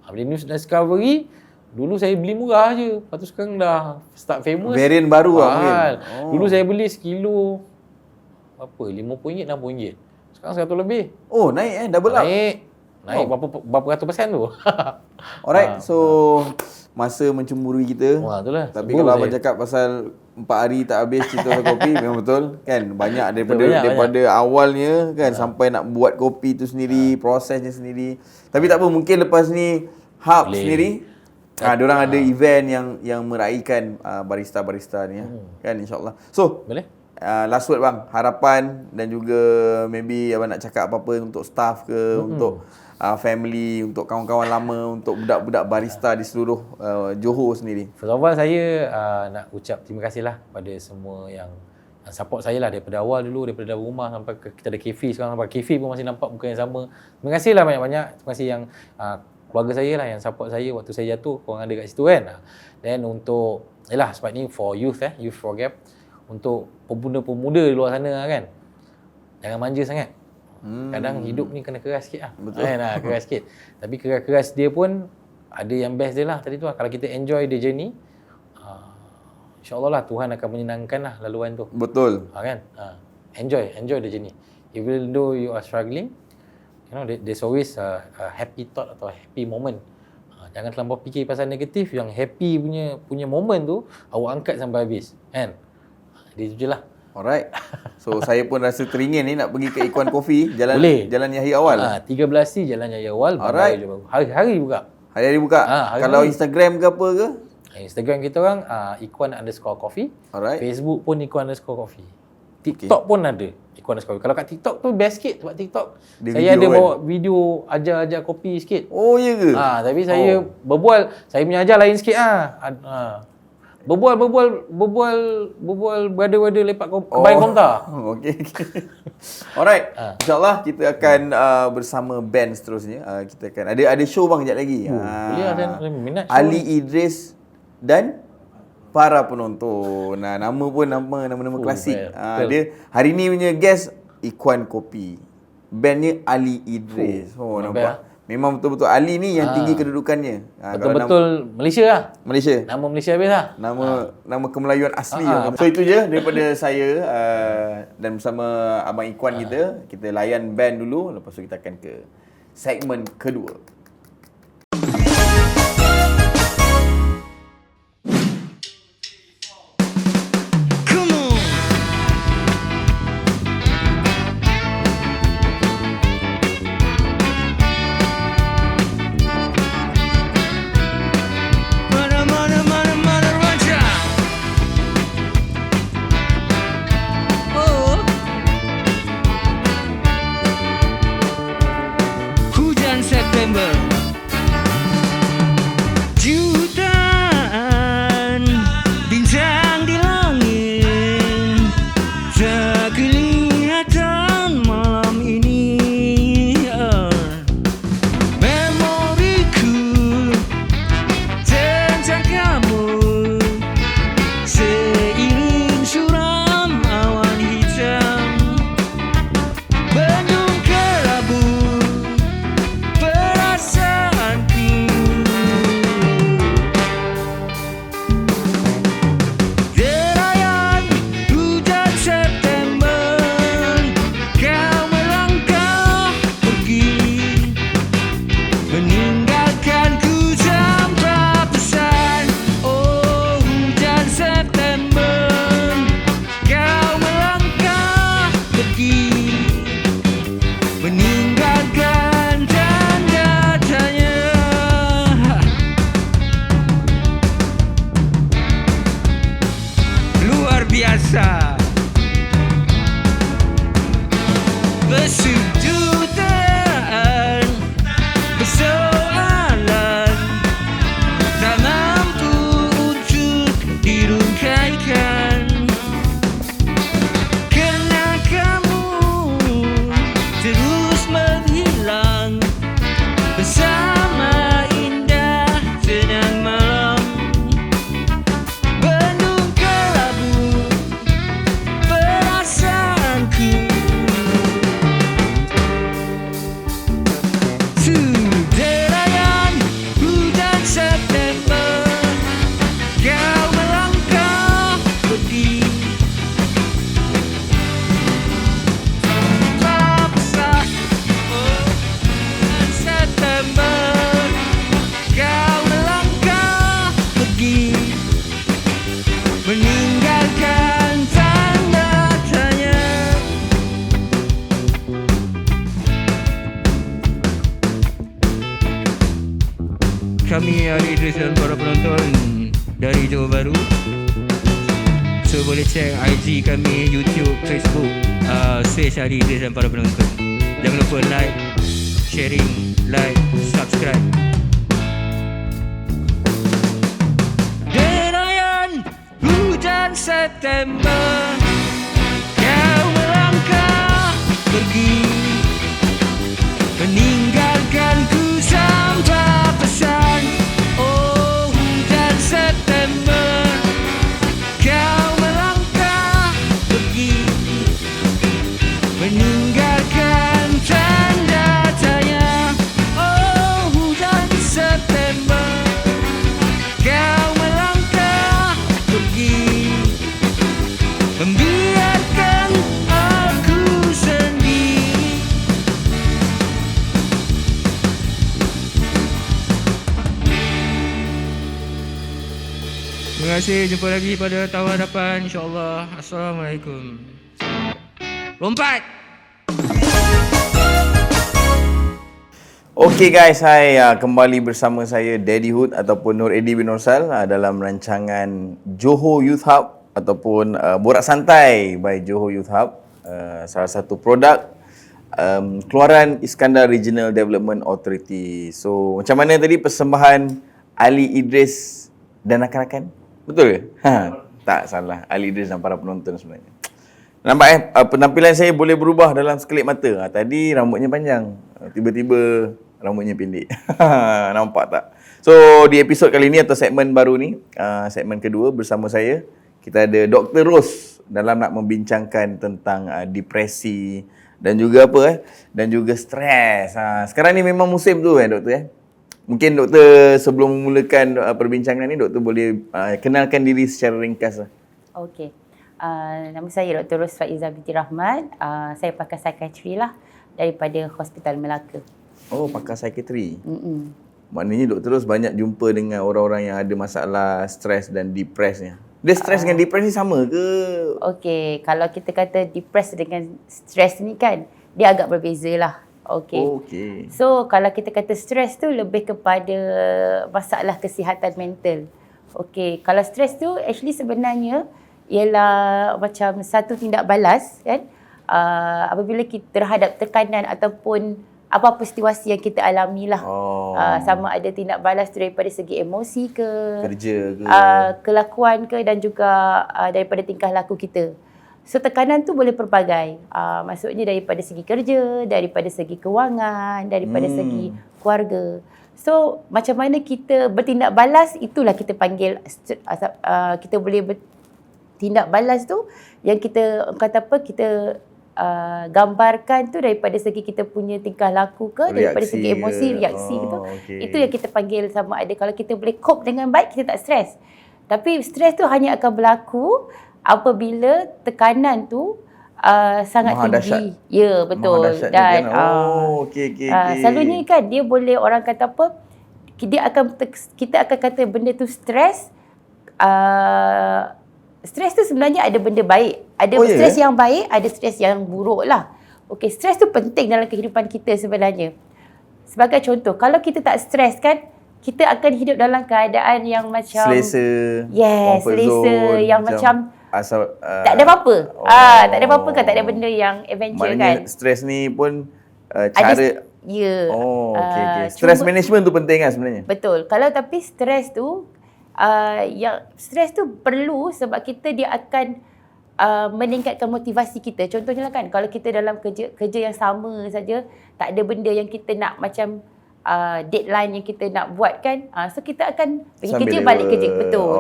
Speaker 3: Bila new discovery, dulu saya beli murah je. Lepas tu sekarang dah start famous.
Speaker 1: Variant baru lah mungkin.
Speaker 3: Dulu saya beli sekilo RM50, RM60. Sekarang 100 lebih.
Speaker 1: Naik double up.
Speaker 3: Naik berapa ratus % tu.
Speaker 1: Alright, so masa mencemburui kita.
Speaker 3: Itulah.
Speaker 1: Tapi kalau abang cakap pasal 4 hari tak habis cerita pasal kopi, memang betul kan. Banyak daripada awalnya kan sampai nak buat kopi tu sendiri, prosesnya sendiri. Tapi tak apa, mungkin lepas ni Hub sendiri diorang ada event yang meraihkan barista-barista ni kan, insyaAllah. So
Speaker 3: boleh?
Speaker 1: Last word bang, harapan dan juga maybe abang nak cakap apa-apa untuk staff ke, untuk family, untuk kawan-kawan lama, untuk budak-budak barista di seluruh Johor sendiri.
Speaker 3: First of all, saya nak ucap terima kasih lah pada semua yang support saya lah daripada awal dulu, daripada rumah sampai kita ada cafe sekarang, sampai cafe pun masih nampak muka yang sama. Terima kasih lah banyak-banyak. Terima kasih yang keluarga saya lah yang support saya waktu saya jatuh, korang ada kat situ kan. Dan untuk sebab ni for youth for gap, untuk pemuda-pemuda di luar sana kan, jangan manja sangat. Kadang hidup ni kena keras sikit lah.
Speaker 1: Betul.
Speaker 3: Keras sikit. Tapi keras dia pun ada yang best dia lah tadi tu lah. Kalau kita enjoy the journey, insyaAllah lah Tuhan akan menyenangkan lah laluan tu.
Speaker 1: Betul.
Speaker 3: Kan? Enjoy the journey. Even though you are struggling, there's always a happy thought atau happy moment. Jangan terlampau fikir pasal negatif. Yang happy punya moment tu awak angkat sampai habis. Kan? Itu je lah.
Speaker 1: Alright. So saya pun rasa teringin ni nak pergi ke Ikuan Coffee, Jalan Yahya Awal.
Speaker 3: 13C Jalan Yahya Awal.
Speaker 1: Alright.
Speaker 3: Hari-hari buka.
Speaker 1: Hari-hari buka. Kalau Instagram ke apa ke?
Speaker 3: Instagram kita orang ikuan_coffee.
Speaker 1: Alright.
Speaker 3: Facebook pun ikuan_coffee. TikTok pun ada ikuan_coffee. Kalau kat TikTok tu best sikit sebab TikTok saya ada bawa video ajar-ajar kopi sikit.
Speaker 1: Oh ya ke?
Speaker 3: Tapi saya berbual, saya punya ajar lain sikit Berbual berada-ada lepak kebaik komentar.
Speaker 1: Okey. Alright. InsyaAllah kita akan bersama band seterusnya. Kita akan ada show bang kejap lagi.
Speaker 3: Boleh lah, saya minat show.
Speaker 1: Ali Idris dan para penonton. Nama pun nama klasik. Dia hari ni punya guest Ikuan Kopi. Bandnya Ali Idris. Nampak. Memang betul-betul Ali ni yang tinggi kedudukannya.
Speaker 3: Betul-betul Malaysia lah.
Speaker 1: Malaysia.
Speaker 3: Nama Malaysia habis lah.
Speaker 1: Nama kemelayuan asli. So itu je daripada saya dan bersama Abang Ikuan kita layan band dulu, lepas tu kita akan ke segmen kedua.
Speaker 4: September kami Ali Idris dan para penonton dari Johor Bahru. So boleh check IG kami, YouTube, Facebook, search Ali Idris dan para penonton. Jangan lupa like, sharing, subscribe. Derayan hujan September, kau melangkah pergi, meninggalkanku sampai pesan. Oh hujan September, kau melangkah pergi, meninggalkan tanda tanya. Oh hujan September, kau melangkah pergi, membiarkan aku sendiri. Terima kasih, jumpa lagi pada tahun hadapan insyaAllah. Assalamualaikum. Lompat!
Speaker 1: Okay guys, hai, kembali bersama saya Daddy Hood ataupun Nur Edi bin Nursal dalam rancangan Johor Youth Hub ataupun Borak Santai by Johor Youth Hub, salah satu produk keluaran Iskandar Regional Development Authority. So macam mana tadi persembahan Ali Idris dan rakan-rakan? Betul ke? Tak salah, Ali Idris dan para penonton sebenarnya. Nampak penampilan saya boleh berubah dalam sekelip mata. Tadi rambutnya panjang, tiba-tiba rambutnya pendek. Nampak tak? So di episod kali ni atau segmen baru ni, segmen kedua bersama saya, kita ada Dr. Ros dalam nak membincangkan tentang depresi dan juga apa dan juga stres. Sekarang ni memang musim tu doktor Mungkin doktor sebelum memulakan perbincangan ni, doktor boleh kenalkan diri secara ringkas.
Speaker 2: Okey. Nama saya Dr. Ros Faiza binti Rahmat. Saya pakar psikiatri lah daripada Hospital Melaka.
Speaker 1: Oh, pakar psikiatri. Maknanya Dr. Ros banyak jumpa dengan orang-orang yang ada masalah stres dan depresnya. Dia stres dengan depres ni sama ke?
Speaker 2: Okey, kalau kita kata depres dengan stres ni kan, dia agak berbeza lah. Okey.
Speaker 1: Okey.
Speaker 2: So, kalau kita kata stres tu lebih kepada masalah kesihatan mental. Okey, kalau stres tu actually sebenarnya ialah macam satu tindak balas kan, apabila kita terhadap tekanan ataupun apa-apa situasi yang kita alami lah. Sama ada tindak balas tu daripada segi emosi ke,
Speaker 1: Kerja ke,
Speaker 2: kelakuan ke, dan juga daripada tingkah laku kita. So tekanan tu boleh pelbagai. Maksudnya daripada segi kerja, daripada segi kewangan, daripada segi keluarga. So macam mana kita bertindak balas, itulah kita panggil kita boleh bertindak balas tu yang kita kata apa, kita gambarkan tu daripada segi kita punya tingkah laku ke, daripada segi emosi, reaksi gitu.
Speaker 1: Okay.
Speaker 2: Itu yang kita panggil sama ada kalau kita boleh cope dengan baik, kita tak stres. Tapi stres tu hanya akan berlaku apabila tekanan tu sangat
Speaker 1: Maha
Speaker 2: tinggi.
Speaker 1: dahsyat.
Speaker 2: Ya, betul.
Speaker 1: Maha dahsyat
Speaker 2: Dan
Speaker 1: okey.
Speaker 2: selalunya kan dia boleh orang kata apa, kita akan kata benda tu stres. Stres tu sebenarnya ada benda baik. Ada stres yang baik, ada stres yang buruk lah. Okey, stres tu penting dalam kehidupan kita sebenarnya. Sebagai contoh, kalau kita tak stres kan, kita akan hidup dalam keadaan yang macam
Speaker 1: selesa.
Speaker 2: Yes, selesa yang macam
Speaker 1: asal
Speaker 2: tak ada apa-apa. Tak ada apa-apa kan, tak ada benda yang adventure
Speaker 1: maknanya
Speaker 2: kan.
Speaker 1: stres ni pun cara okey. Stress management tu penting kan sebenarnya.
Speaker 2: Betul. Kalau tapi stres tu yang stres tu perlu sebab dia akan meningkatkan motivasi kita. Contohnya lah kan, kalau kita dalam kerja yang sama saja, tak ada benda yang kita nak macam deadline yang kita nak buat kan, so kita akan pergi kerja, balik kerja. Betul.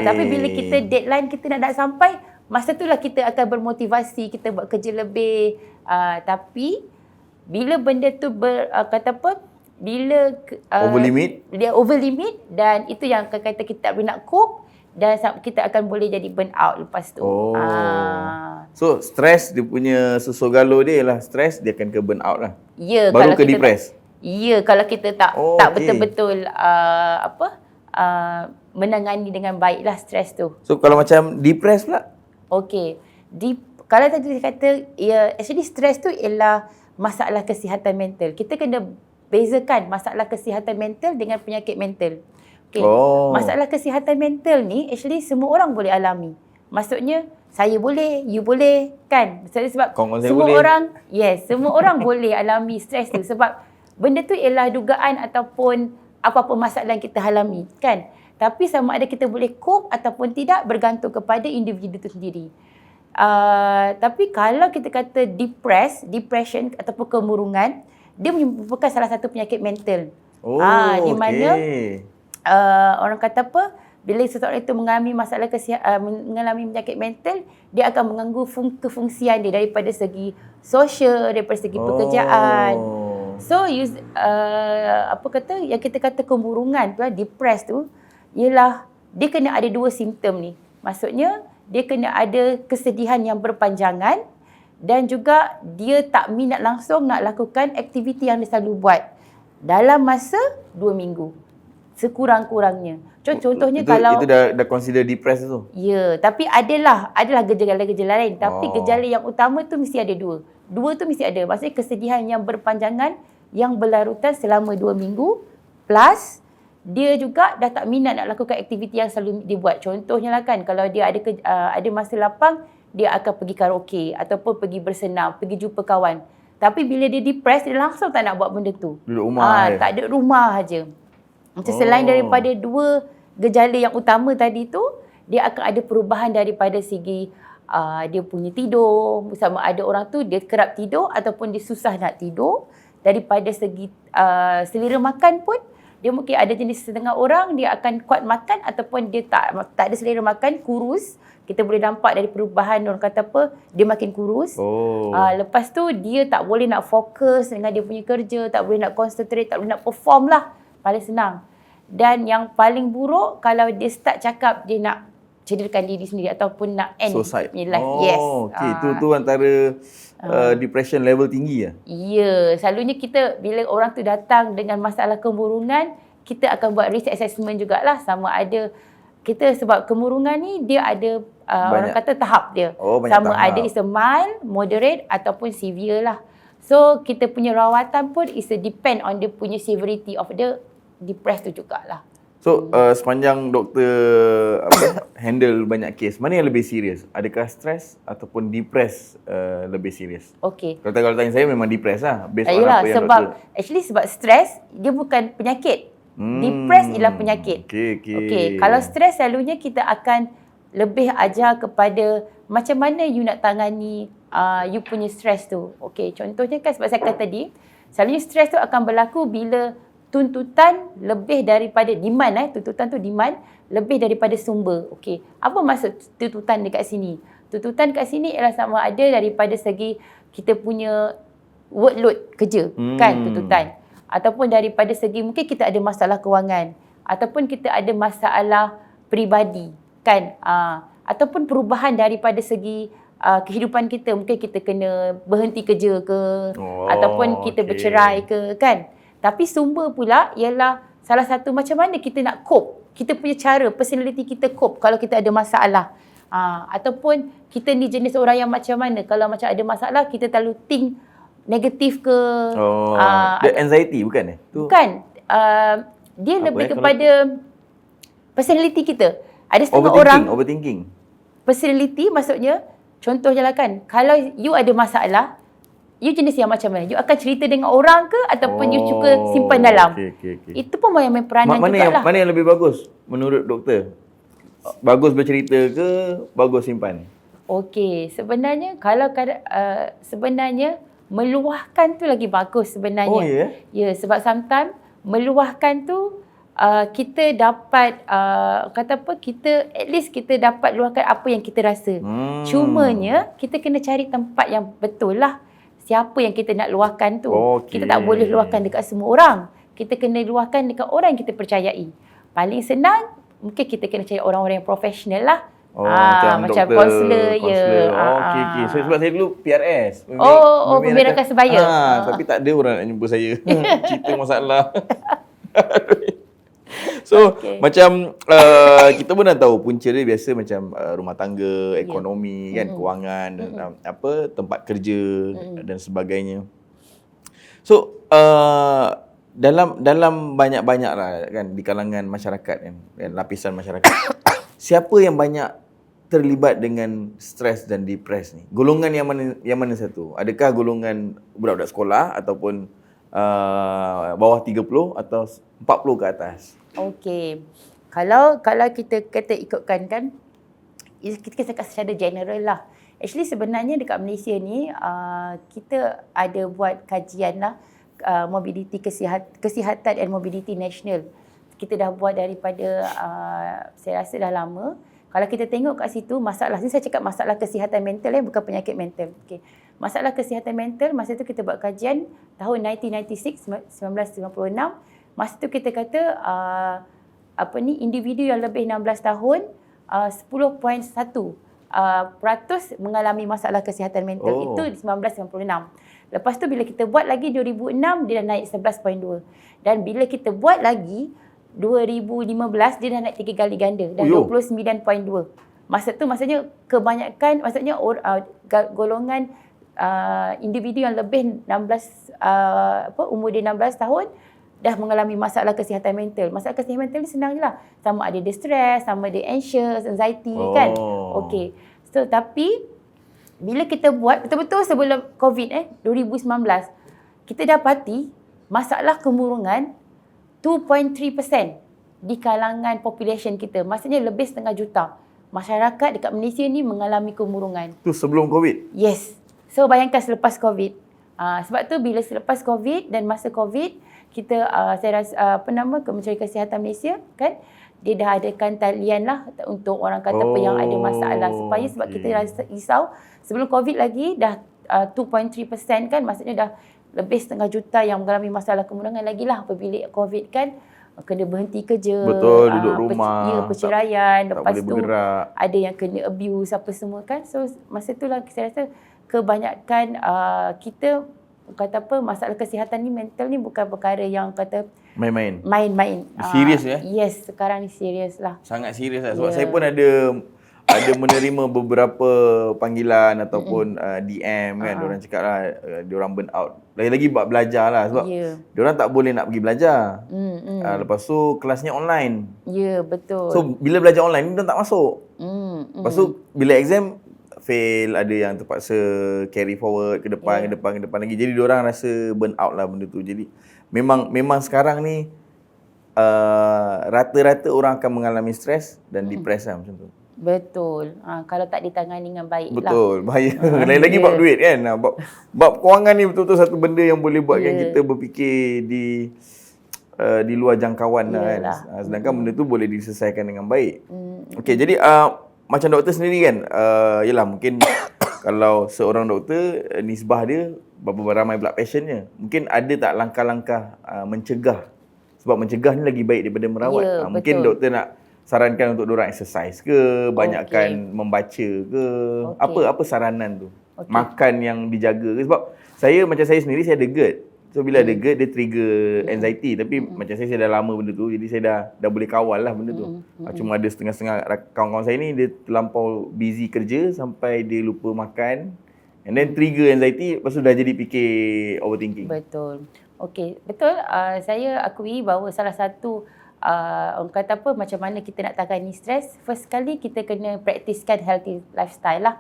Speaker 2: Tapi bila kita deadline kita nak sampai, masa itulah kita akan bermotivasi, kita buat kerja lebih. Tapi bila benda tu bila dia over limit, dan itu yang akan kata kita tak boleh nak cope, dan kita akan boleh jadi burn out lepas tu.
Speaker 1: So stres dia punya susu galuh dia ialah stres, dia akan ke burn out lah.
Speaker 2: Ya,
Speaker 1: baru ke depres.
Speaker 2: Ya, kalau kita tak betul-betul menangani dengan baiklah stres tu.
Speaker 1: So kalau macam depres pula?
Speaker 2: Okey. Kalau tadi kata, ya, actually stres tu ialah masalah kesihatan mental. Kita kena bezakan masalah kesihatan mental dengan penyakit mental. Okay.
Speaker 1: Oh.
Speaker 2: Masalah kesihatan mental ni actually semua orang boleh alami. Maksudnya saya boleh, you boleh kan? Sebab
Speaker 1: Kawan-kawan saya
Speaker 2: semua
Speaker 1: boleh.
Speaker 2: orang, yes, semua orang boleh alami stres tu sebab benda tu ialah dugaan ataupun apa-apa masalah yang kita alami kan? Tapi sama ada kita boleh cope ataupun tidak bergantung kepada individu itu sendiri. Tapi kalau kita kata depression ataupun kemurungan, dia merupakan salah satu penyakit mental.
Speaker 1: Oh,
Speaker 2: Di mana orang kata apa, bila seseorang itu mengalami masalah mengalami penyakit mental, dia akan mengganggu kefungsian dia daripada segi sosial, daripada segi pekerjaan. So yang kita kata kemurungan tu, depressed tu, ialah dia kena ada dua simptom ni. Maksudnya dia kena ada kesedihan yang berpanjangan dan juga dia tak minat langsung nak lakukan aktiviti yang dia selalu buat dalam masa 2 minggu. Sekurang-kurangnya. Contohnya kalau
Speaker 1: itu dah consider depressed tu.
Speaker 2: ya, tapi adalah gejala-gejala lain, tapi gejala yang utama tu mesti ada dua. Dua tu mesti ada. Maksudnya kesedihan yang berpanjangan yang berlarutan selama 2 minggu plus dia juga dah tak minat nak lakukan aktiviti yang selalu dia buat. Contohnya lah kan, kalau dia ada masa lapang, dia akan pergi karaoke ataupun pergi bersenam, pergi jumpa kawan. Tapi bila dia depressed, dia langsung tak nak buat benda tu.
Speaker 1: Duduk rumah
Speaker 2: Tak ada rumah aja. Macam selain daripada dua gejala yang utama tadi tu, dia akan ada perubahan daripada segi dia punya tidur. Sama ada orang tu dia kerap tidur ataupun dia susah nak tidur. Daripada segi selera makan pun, dia mungkin ada jenis setengah orang dia akan kuat makan ataupun dia tak ada selera makan, kurus. Kita boleh nampak dari perubahan orang kata apa, dia makin kurus. Lepas tu dia tak boleh nak fokus dengan dia punya kerja, tak boleh nak concentrate, tak boleh nak perform lah. Paling senang. Dan yang paling buruk kalau dia start cakap dia nak cederakan diri sendiri ataupun nak end
Speaker 1: suicide.
Speaker 2: punya life. Yes.
Speaker 1: Okay. Itu antara depression level tinggi lah.
Speaker 2: Ya, selalunya kita bila orang tu datang dengan masalah kemurungan, kita akan buat risk assessment jugalah, sama ada kita sebab kemurungan ni dia ada orang kata tahap dia. Sama tahap. Ada is a mild, moderate ataupun severe lah. So kita punya rawatan pun is a depend on dia punya severity of the depressed tu jugalah.
Speaker 1: So sepanjang doktor handle banyak kes, mana yang lebih serius? Adakah stres ataupun depressed lebih serius?
Speaker 2: Okey.
Speaker 1: Kalau tanya saya memang depressed lah. Based on
Speaker 2: Yalah,
Speaker 1: apa yang
Speaker 2: sebab
Speaker 1: doktor...
Speaker 2: actually sebab stres dia bukan penyakit. Depressed ialah penyakit. Okey. Kalau stres selalunya kita akan lebih ajar kepada macam mana you nak tangani you punya stres tu. Okey, contohnya kan sebab saya kata tadi, selalunya stres tu akan berlaku bila tuntutan lebih daripada demand. Tuntutan tu demand lebih daripada sumber. Okey. Apa maksud tuntutan dekat sini? Tuntutan dekat sini ialah sama ada daripada segi kita punya workload kerja, kan, tuntutan. Ataupun daripada segi mungkin kita ada masalah kewangan ataupun kita ada masalah peribadi, kan. Ataupun perubahan daripada segi kehidupan kita, mungkin kita kena berhenti kerja ke ataupun kita bercerai ke, kan. Tapi sumber pula ialah salah satu macam mana kita nak cope. Kita punya cara, personality kita cope kalau kita ada masalah. Ataupun kita ni jenis orang yang macam mana. Kalau macam ada masalah, kita terlalu think negatif ke.
Speaker 1: anxiety bukan?
Speaker 2: Bukan. Dia lebih kepada personality kita. Ada setengah orang.
Speaker 1: Overthinking.
Speaker 2: Personality maksudnya, contohnya lah kan, kalau you ada masalah, you jenis yang macam mana? You akan cerita dengan orang ke ataupun you suka simpan dalam?
Speaker 1: Okay.
Speaker 2: Itu pun main peranan jugalah.
Speaker 1: Mana yang lebih bagus menurut doktor? Bagus bercerita ke bagus simpan?
Speaker 2: Okey, sebenarnya kalau sebenarnya meluahkan tu lagi bagus sebenarnya. Ya, sebab sometimes meluahkan tu kita dapat kata apa, kita at least kita dapat luahkan apa yang kita rasa. Cumanya kita kena cari tempat yang betul lah. Siapa yang kita nak luahkan tu. Kita tak boleh luahkan dekat semua orang. Kita kena luahkan dekat orang yang kita percayai. Paling senang, mungkin kita kena cari orang-orang yang profesional lah. Macam kaunselor.
Speaker 1: Okay. So sebab saya dulu PRS.
Speaker 2: Pemberakan sebaya.
Speaker 1: Tapi tak ada orang nak jumpa saya. Cerita masalah. So macam kita pun dah tahu punca dia biasa macam rumah tangga, ekonomi, kan, kewangan, tempat kerja dan sebagainya. So dalam banyak-banyak lah kan di kalangan masyarakat kan, lapisan masyarakat. Siapa yang banyak terlibat dengan stres dan depres ni? Golongan yang mana satu? Adakah golongan budak-budak sekolah ataupun bawah 30 atau 40 ke atas?
Speaker 2: Okey. Kalau kita kata ikutkan kan, kita cakap secara general lah. Actually sebenarnya dekat Malaysia ni kita ada buat kajian lah mobility kesihatan and mobility national. Kita dah buat daripada saya rasa dah lama. Kalau kita tengok kat situ masalah ni, saya cakap masalah kesihatan mental bukan penyakit mental. Okey. Masalah kesihatan mental masa tu kita buat kajian tahun 1996. Masa tu kita kata individu yang lebih 16 tahun 10.1% mengalami masalah kesihatan mental. Itu di 1996. Lepas tu bila kita buat lagi 2006 dia dah naik 11.2. Dan bila kita buat lagi 2015 dia dah naik 3 kali ganda, dah 29.2. Masa tu maksudnya kebanyakan, maksudnya golongan individu yang lebih 16 umur dia 16 tahun dah mengalami masalah kesihatan mental. Masalah kesihatan mental ni senang je lah. Sama ada dia stres, sama dia anxious, anxiety kan. Okey. So tapi bila kita buat betul-betul sebelum COVID 2019, kita dapati masalah kemurungan 2.3% di kalangan population kita. Maksudnya lebih 1/2 juta masyarakat dekat Malaysia ni mengalami kemurungan.
Speaker 1: Tu sebelum COVID?
Speaker 2: Yes. So bayangkan selepas COVID. Sebab tu bila selepas COVID dan masa COVID, kita saya rasa Kementerian Kesihatan Malaysia kan, dia dah adakan talian lah untuk orang kata apa yang ada masalah, supaya sebab kita rasa risau sebelum COVID lagi dah 2.3% kan, maksudnya dah lebih 1/2 juta yang mengalami masalah kemurungan lagi lah apabila COVID kan, kena berhenti kerja.
Speaker 1: Betul, duduk rumah.
Speaker 2: Perceraian, lepas
Speaker 1: boleh
Speaker 2: tu
Speaker 1: bergerak.
Speaker 2: ada yang kena abuse apa semua kan. So masa tu lah saya rasa kebanyakan kita kata apa, masalah kesihatan ni mental ni bukan perkara yang kata
Speaker 1: main-main. Serius ya?
Speaker 2: Yes, sekarang ni serius lah.
Speaker 1: Sangat serius lah. Sebab saya pun ada menerima beberapa panggilan ataupun DM kan. Diorang cakap lah, diorang burn out. Lagi-lagi buat belajar lah. Sebab diorang tak boleh nak pergi belajar. Lepas tu kelasnya online.
Speaker 2: Ya, betul.
Speaker 1: So bila belajar online ni diorang tak masuk. Lepas tu bila exam fail, ada yang terpaksa carry forward ke depan lagi. Jadi diorang rasa burn out lah benda tu. Jadi memang sekarang ni rata-rata orang akan mengalami stres dan depres lah macam tu.
Speaker 2: Betul. Kalau tak ditangani dengan baik lah.
Speaker 1: Betul, bahaya. Lain-lagi bab duit kan. Bab kewangan ni betul-betul satu benda yang boleh buatkan kita berfikir di luar jangkauan lah kan. Sedangkan benda tu boleh diselesaikan dengan baik. Okey, jadi macam doktor sendiri kan, yelah mungkin kalau seorang doktor, nisbah dia berapa ramai blood patientnya, mungkin ada tak langkah-langkah mencegah? Sebab mencegah ni lagi baik daripada merawat. Mungkin doktor nak sarankan untuk diorang exercise ke, banyakkan membaca ke, apa saranan tu? Makan yang dijaga ke? Sebab macam saya sendiri, saya ada GERD. So bila ada GERD, dia trigger anxiety. Tapi macam saya dah lama benda tu, jadi saya dah boleh kawal lah benda tu. Cuma ada setengah-setengah kawan-kawan saya ni, dia terlampau busy kerja sampai dia lupa makan. And then trigger anxiety, lepas tu dah jadi fikir overthinking.
Speaker 2: Betul. Okey, betul. Saya akui bahawa salah satu orang kata apa, macam mana kita nak tangani stres, first kali kita kena praktiskan healthy lifestyle lah.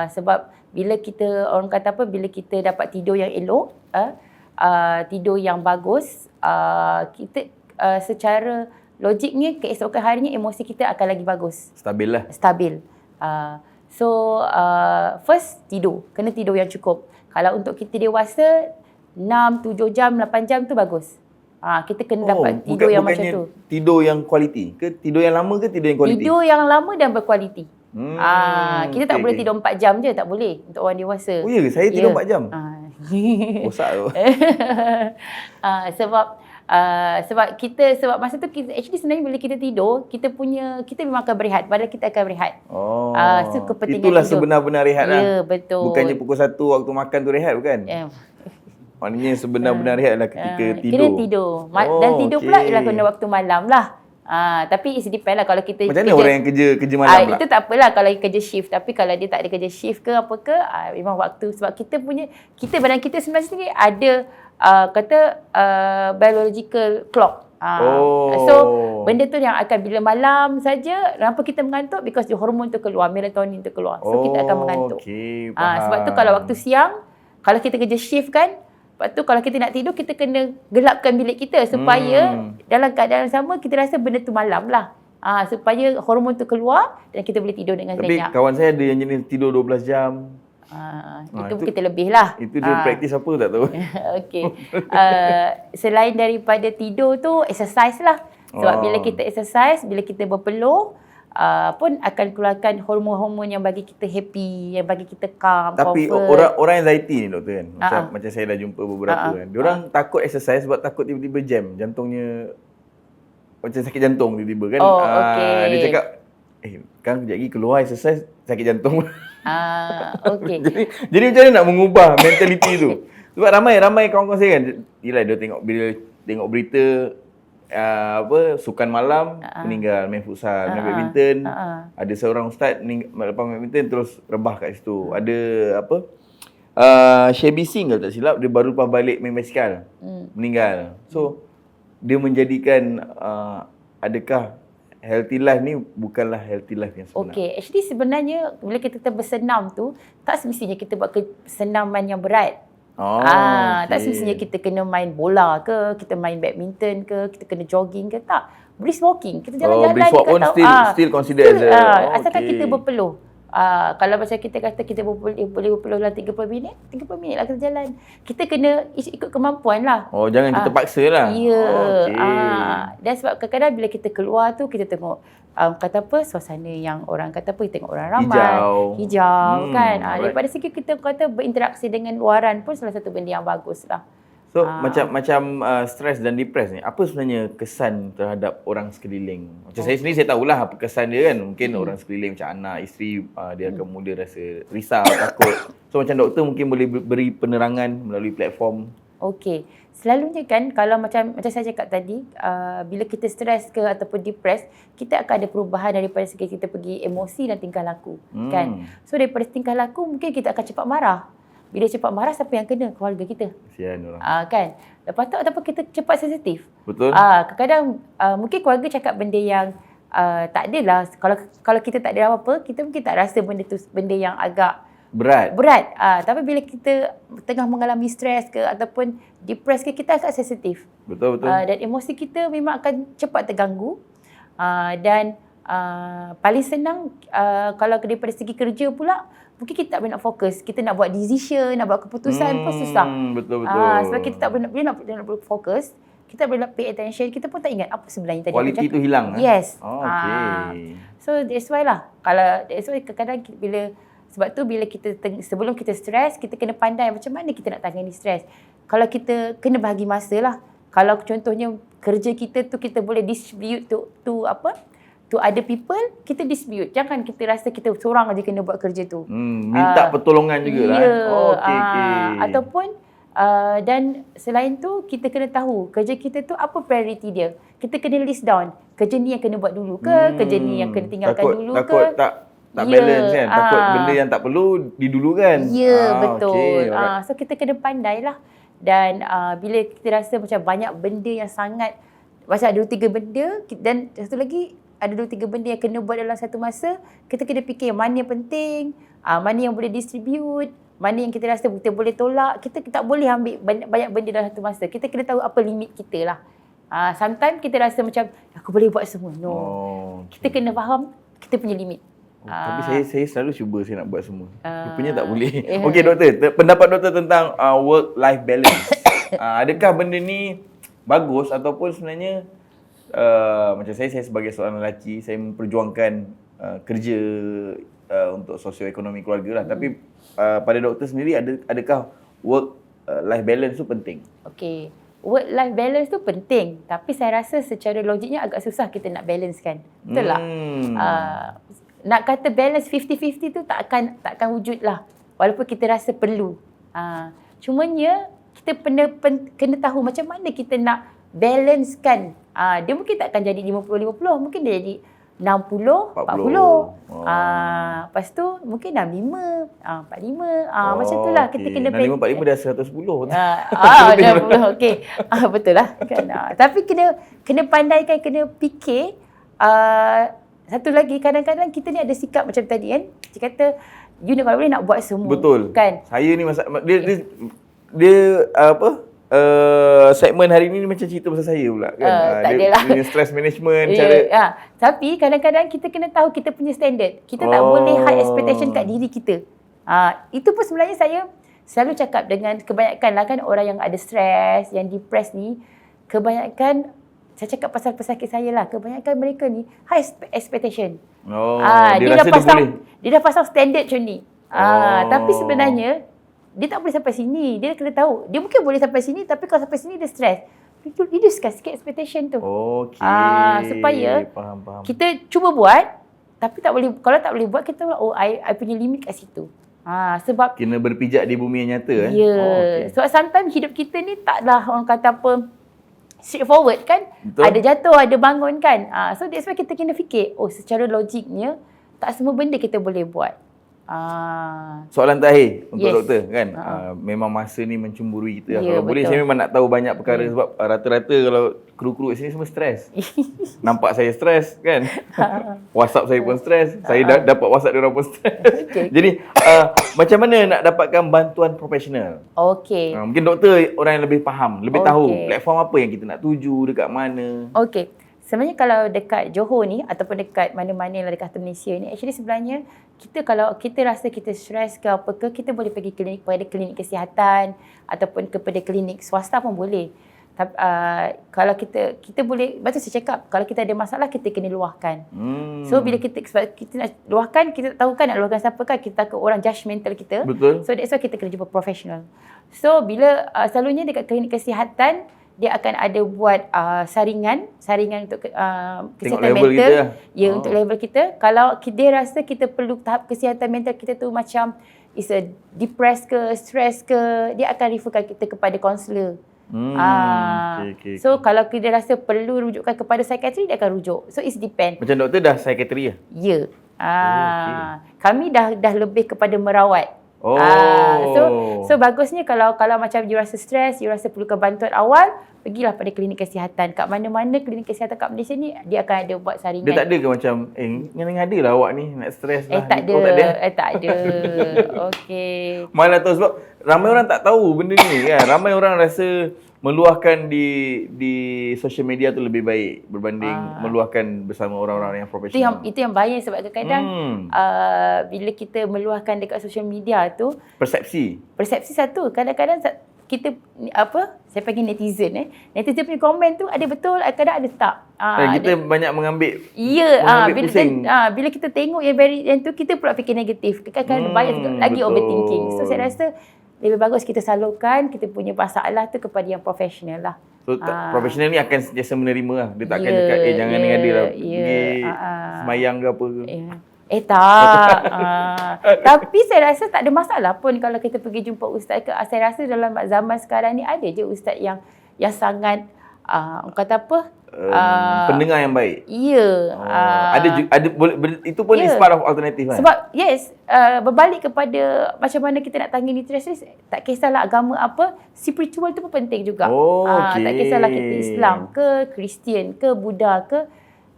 Speaker 2: Sebab bila kita, orang kata apa, bila kita dapat tidur yang elok, tidur yang bagus, kita secara logiknya keesokan harinya emosi kita akan lagi bagus.
Speaker 1: Stabil lah.
Speaker 2: Stabil. So first tidur, kena tidur yang cukup. Kalau untuk kita dewasa 6, 7 jam, 8 jam tu bagus. Kita kena dapat tidur yang macam tu.
Speaker 1: Tidur yang kualiti ke? Tidur yang lama ke tidur yang kualiti?
Speaker 2: Tidur yang lama dan berkualiti. Kita tak boleh tidur 4 jam je, tak boleh untuk orang dewasa.
Speaker 1: Oh ya ke? Saya tidur 4 jam. Rosak tu.
Speaker 2: Sebab masa tu kita, actually sebenarnya bila kita tidur, kita memang akan berehat, badan kita akan berehat. So kepentingan
Speaker 1: itulah
Speaker 2: tidur.
Speaker 1: Sebenar-benar rehat lah.
Speaker 2: Ya, betul.
Speaker 1: Bukannya pukul 1 waktu makan tu rehat bukan? Maknanya sebenar-benar rehat lah ketika tidur.
Speaker 2: Kena tidur. Dan tidur pula ialah kena waktu malam lah. Tapi it depend lah kalau kita
Speaker 1: macam mana orang yang kerja malam pula?
Speaker 2: Itu tak apalah kalau kerja shift. Tapi kalau dia tak ada kerja shift ke apa ke, memang waktu, sebab kita badan kita sebenarnya ada biological clock. So benda tu yang akan bila malam saja kenapa kita mengantuk, because hormon tu keluar, melatonin tu keluar. So kita akan mengantuk.
Speaker 1: Okey,
Speaker 2: Sebab tu kalau waktu siang, kalau kita kerja shift kan, lepas tu kalau kita nak tidur, kita kena gelapkan bilik kita supaya dalam keadaan sama kita rasa benda tu malam lah. Supaya hormon tu keluar dan kita boleh tidur dengan
Speaker 1: Tapi
Speaker 2: senyap.
Speaker 1: kawan saya ada yang jenis tidur 12 jam.
Speaker 2: Itu kita lebih lah.
Speaker 1: Itu dia praktis apa tak tahu.
Speaker 2: Okey. Selain daripada tidur tu, exercise lah. Sebab bila kita exercise, bila kita berpeluh, pun akan keluarkan hormon-hormon yang bagi kita happy, yang bagi kita calm,
Speaker 1: Tapi
Speaker 2: comfort.
Speaker 1: orang anxiety ni doktor kan. Macam saya dah jumpa beberapa kan. Diorang takut exercise sebab takut tiba-tiba jam. Jantungnya macam sakit jantung tiba-tiba kan.
Speaker 2: Okey.
Speaker 1: Dia cakap, kan kejap lagi keluar exercise sakit jantung.
Speaker 2: Okey.
Speaker 1: jadi macam mana nak mengubah mentaliti tu? Sebab ramai kawan-kawan saya kan, yelah dia bila tengok berita sukan malam meninggal, main futsal, main badminton. Ada seorang ustaz lepas main badminton terus rebah kat situ. Ada Shabby Singh kalau tak silap, dia baru lepas balik main basikal, meninggal. So dia menjadikan adakah healthy life ni bukanlah healthy life yang sebenar.
Speaker 2: Okey, actually sebenarnya bila kita bersenam tu, tak semestinya kita buat senaman yang berat. Tak semestinya kita kena main bola ke, kita main badminton ke, kita kena jogging ke, tak. Brisk walking, kita jalan-jalan
Speaker 1: brisk walk pun still consider as a
Speaker 2: asalkan kita berpeluh. Kalau macam kita kata kita boleh berpeluh dalam 30 minit lah kita jalan. Kita kena ikut kemampuan lah.
Speaker 1: Jangan kita paksa lah.
Speaker 2: Ya. Dan sebab kadang-kadang bila kita keluar tu, kita tengok kata apa, suasana yang orang kata apa, kita tengok orang ramai. Hijau kan. Daripada segi kita kata berinteraksi dengan luaran pun salah satu benda yang bagus lah.
Speaker 1: So macam stres dan depres ni, apa sebenarnya kesan terhadap orang sekeliling? Macam saya sendiri, saya tahulah apa kesan dia kan. Mungkin orang sekeliling macam anak, isteri, dia akan mula rasa risau, takut. So macam doktor mungkin boleh beri penerangan melalui platform.
Speaker 2: Okey. Selalunya kan kalau macam saya cakap tadi, bila kita stres ke ataupun depres, kita akan ada perubahan daripada segi kita pergi emosi dan tingkah laku, kan. So daripada tingkah laku mungkin kita akan cepat marah. Bila cepat marah, siapa yang kena? Keluarga kita.
Speaker 1: Kesian orang.
Speaker 2: Kan. Lepas tu ataupun kita cepat sensitif.
Speaker 1: Betul.
Speaker 2: Kadang-kadang mungkin keluarga cakap benda yang tak adalah. Kalau kita tak ada apa-apa, kita mungkin tak rasa benda tu benda yang agak berat. Tapi bila kita tengah mengalami stres ke ataupun depres ke, kita agak sensitif.
Speaker 1: Betul.
Speaker 2: Dan emosi kita memang akan cepat terganggu. Dan paling senang kalau daripada segi kerja pula, mungkin kita tak boleh nak fokus. Kita nak buat decision, nak buat keputusan pun susah.
Speaker 1: Betul.
Speaker 2: Sebab kita tak boleh nak fokus. Kita boleh nak pay attention. Kita pun tak ingat apa sebenarnya tadi.
Speaker 1: Quality tu hilang.
Speaker 2: Yes.
Speaker 1: Okay.
Speaker 2: So that's why lah. That's why kadang-kadang sebab tu bila kita sebelum kita stres, kita kena pandai macam mana kita nak tangani stres. Kalau kita kena bahagi masa lah. Kalau contohnya kerja kita tu kita boleh distribute to other people, kita dispute. Jangan kita rasa kita seorang aja kena buat kerja tu.
Speaker 1: Minta pertolongan jugalah.
Speaker 2: Ataupun dan selain tu, kita kena tahu kerja kita tu apa priority dia. Kita kena list down. Kerja ni yang kena buat dulu ke? Kerja ni yang kena tinggalkan dulu ke?
Speaker 1: Takut tak balance kan? Takut benda yang tak perlu didulukan.
Speaker 2: Ya, betul.
Speaker 1: Okay,
Speaker 2: so kita kena pandai lah. Dan bila kita rasa macam banyak benda yang sangat, macam ada 2-3 benda dan satu lagi ada 2-3 benda yang kena buat dalam satu masa, kita kena fikir mana yang penting, mana yang boleh distribute, mana yang kita rasa kita boleh tolak. Kita tak boleh ambil banyak benda dalam satu masa. Kita kena tahu apa limit kita lah. Sometimes kita rasa macam aku boleh buat semua. No. Kita kena faham kita punya limit.
Speaker 1: Tapi saya selalu cuba saya nak buat semua. Rupanya tak boleh. Okey doktor, pendapat doktor tentang work-life balance. Adakah benda ni bagus ataupun sebenarnya macam saya sebagai seorang lelaki, saya memperjuangkan kerja untuk sosioekonomi keluarga lah. Tapi pada doktor sendiri, adakah work-life balance tu penting? Okey.
Speaker 2: Work-life balance tu penting. Tapi saya rasa secara logiknya agak susah kita nak balance kan. Betul tak? Nak kata balance 50-50 tu tak akan wujud lah. Walaupun kita rasa perlu. Cumanya kita kena tahu macam mana kita nak balancekan. Dia mungkin tak akan jadi 50-50. Mungkin dia jadi 60, 40.
Speaker 1: 40. Oh.
Speaker 2: Lepas tu mungkin 65, 45. Macam tu lah kita kena
Speaker 1: 65, 45 dah 110.
Speaker 2: dah okey. Betul lah kan. Tapi kena pandaikan, kena fikir. Satu lagi, kadang-kadang kita ni ada sikap macam tadi kan. Dia kata, you nak kalau boleh nak buat semua.
Speaker 1: Betul.
Speaker 2: Kan?
Speaker 1: Saya ni dia apa? Segmen hari ni macam cerita pasal saya pula kan.
Speaker 2: Tak adalah.
Speaker 1: Dia stress management
Speaker 2: Yeah,
Speaker 1: cara.
Speaker 2: Tapi kadang-kadang kita kena tahu kita punya standard. Kita tak boleh high expectation kat diri kita. Itu pun sebenarnya saya selalu cakap dengan kebanyakan lah kan orang yang ada stres, yang depressed ni, kebanyakan saya cakap pasal pesakit saya lah, kebanyakan mereka ni high expectation.
Speaker 1: Dia rasa
Speaker 2: dia dah pasang standard macam ni. Tapi sebenarnya dia tak boleh sampai sini. Dia kena tahu. Dia mungkin boleh sampai sini, tapi kalau sampai sini dia stres. Reducekan sikit expectation tu.
Speaker 1: Okey.
Speaker 2: Supaya
Speaker 1: faham.
Speaker 2: kita cuba buat, tapi tak boleh. Kalau tak boleh buat, kita I punya limit kat situ. Sebab
Speaker 1: Kena berpijak di bumi yang nyata
Speaker 2: ya.
Speaker 1: Okay.
Speaker 2: Sebab sometimes hidup kita ni taklah orang kata apa straightforward kan.
Speaker 1: Betul.
Speaker 2: Ada jatuh, ada bangun kan. So that's why kita kena fikir, secara logiknya tak semua benda kita boleh buat.
Speaker 1: Soalan terakhir untuk
Speaker 2: Yes.
Speaker 1: doktor kan. Memang masa ni mencemburui kita lah.
Speaker 2: Ya,
Speaker 1: Kalau boleh
Speaker 2: betul.
Speaker 1: saya memang nak tahu banyak perkara sebab rata-rata kalau kru-kru kat sini semua stres. Nampak saya stres kan. WhatsApp saya pun stres. Saya dapat WhatsApp dia orang pun stres.
Speaker 2: Okay.
Speaker 1: Jadi macam mana nak dapatkan bantuan profesional?
Speaker 2: Okey.
Speaker 1: Mungkin doktor orang yang lebih faham, lebih tahu
Speaker 2: Okey.
Speaker 1: platform apa yang kita nak tuju, dekat mana.
Speaker 2: Okey. Sebenarnya kalau dekat Johor ni ataupun dekat mana-mana lah dekat Malaysia ni, actually sebenarnya kita kalau kita rasa kita stres ke apa ke, kita boleh pergi kepada klinik kesihatan ataupun kepada klinik swasta pun boleh. Tapi kalau kita boleh, betul saya cakap, kalau kita ada masalah kita kena luahkan. So bila kita nak luahkan, kita tahu kan nak luahkan siapa kan, kita takut orang judgemental kita.
Speaker 1: Betul.
Speaker 2: So that's why kita kena jumpa profesional. So bila selalunya dekat klinik kesihatan dia akan ada buat saringan untuk kesihatan
Speaker 1: level
Speaker 2: mental.
Speaker 1: kita lah.
Speaker 2: Ya, untuk level kita. Kalau dia rasa kita perlu tahap kesihatan mental kita tu macam is a depressed ke, stress ke, dia akan referkan kita kepada kaunselor.
Speaker 1: Okay.
Speaker 2: So kalau dia rasa perlu rujukan kepada psikiatri, dia akan rujuk. So it depend.
Speaker 1: Macam doktor dah psikiatri lah?
Speaker 2: Ya. Kami dah lebih kepada merawat. So bagusnya kalau macam you rasa stres, you rasa perlukan bantuan awal, pergilah pada klinik kesihatan. Kat mana-mana klinik kesihatan kat Malaysia ni, dia akan ada buat saringan.
Speaker 1: Dia tak ada ke macam, yang ada lah awak ni nak stres lah.
Speaker 2: Tak ada.
Speaker 1: Oh, tak ada.
Speaker 2: Tak ada. Okey.
Speaker 1: Mana tahu sebab ramai orang tak tahu benda ni kan. Ramai orang rasa meluahkan di social media tu lebih baik berbanding meluahkan bersama orang-orang yang profesional.
Speaker 2: Itu yang bahaya sebab kadang-kadang bila kita meluahkan dekat social media tu, persepsi satu, kadang-kadang kita saya panggil netizen netizen punya komen tu ada betul, kadang ada tak.
Speaker 1: Kita banyak mengambil
Speaker 2: bila kita tengok yang tu kita pula fikir negatif, kadang-kadang banyak lagi
Speaker 1: betul.
Speaker 2: overthinking. So saya rasa lebih bagus kita salurkan kita punya masalah tu kepada yang profesional lah.
Speaker 1: So profesional ni akan sentiasa menerima lah. Dia tak akan cakap jangan ngadi lah, pergi semayang ke apa ke.
Speaker 2: Tak. Tapi saya rasa tak ada masalah pun kalau kita pergi jumpa ustaz ke. Saya rasa dalam zaman sekarang ni ada je ustaz yang sangat kata apa?
Speaker 1: Pendengar yang baik.
Speaker 2: Ya.
Speaker 1: Itu pun is part of alternative kan?
Speaker 2: Sebab berbalik kepada macam mana kita nak tangani stres, tak kisahlah agama apa, spiritual tu pun penting juga.
Speaker 1: Okay.
Speaker 2: Tak kisahlah kita Islam ke, Kristian ke, Buddha ke.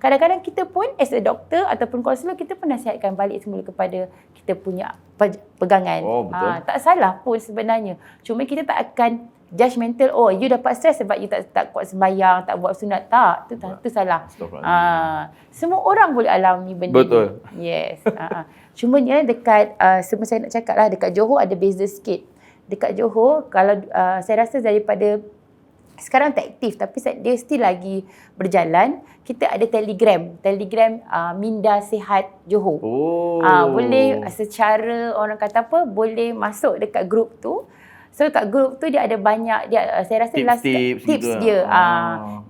Speaker 2: Kadang-kadang kita pun as a doktor ataupun kaunselor, kita pun nasihatkan balik semula kepada kita punya pegangan.
Speaker 1: Betul.
Speaker 2: Tak salah pun sebenarnya. Cuma kita tak akan judgemental, you dapat stres sebab you tak kuat sembahyang, tak buat sunat. Tak, tu salah. Semua orang boleh alami benda
Speaker 1: Betul.
Speaker 2: ni. Yes. Cumanya dekat semua saya nak cakap lah, dekat Johor ada beza sikit. Dekat Johor, kalau saya rasa daripada sekarang tak aktif tapi dia still lagi berjalan. Kita ada Telegram Minda Sihat Johor. Boleh secara orang kata apa, boleh masuk dekat grup tu. So kat grup tu dia ada banyak saya rasa tips dia.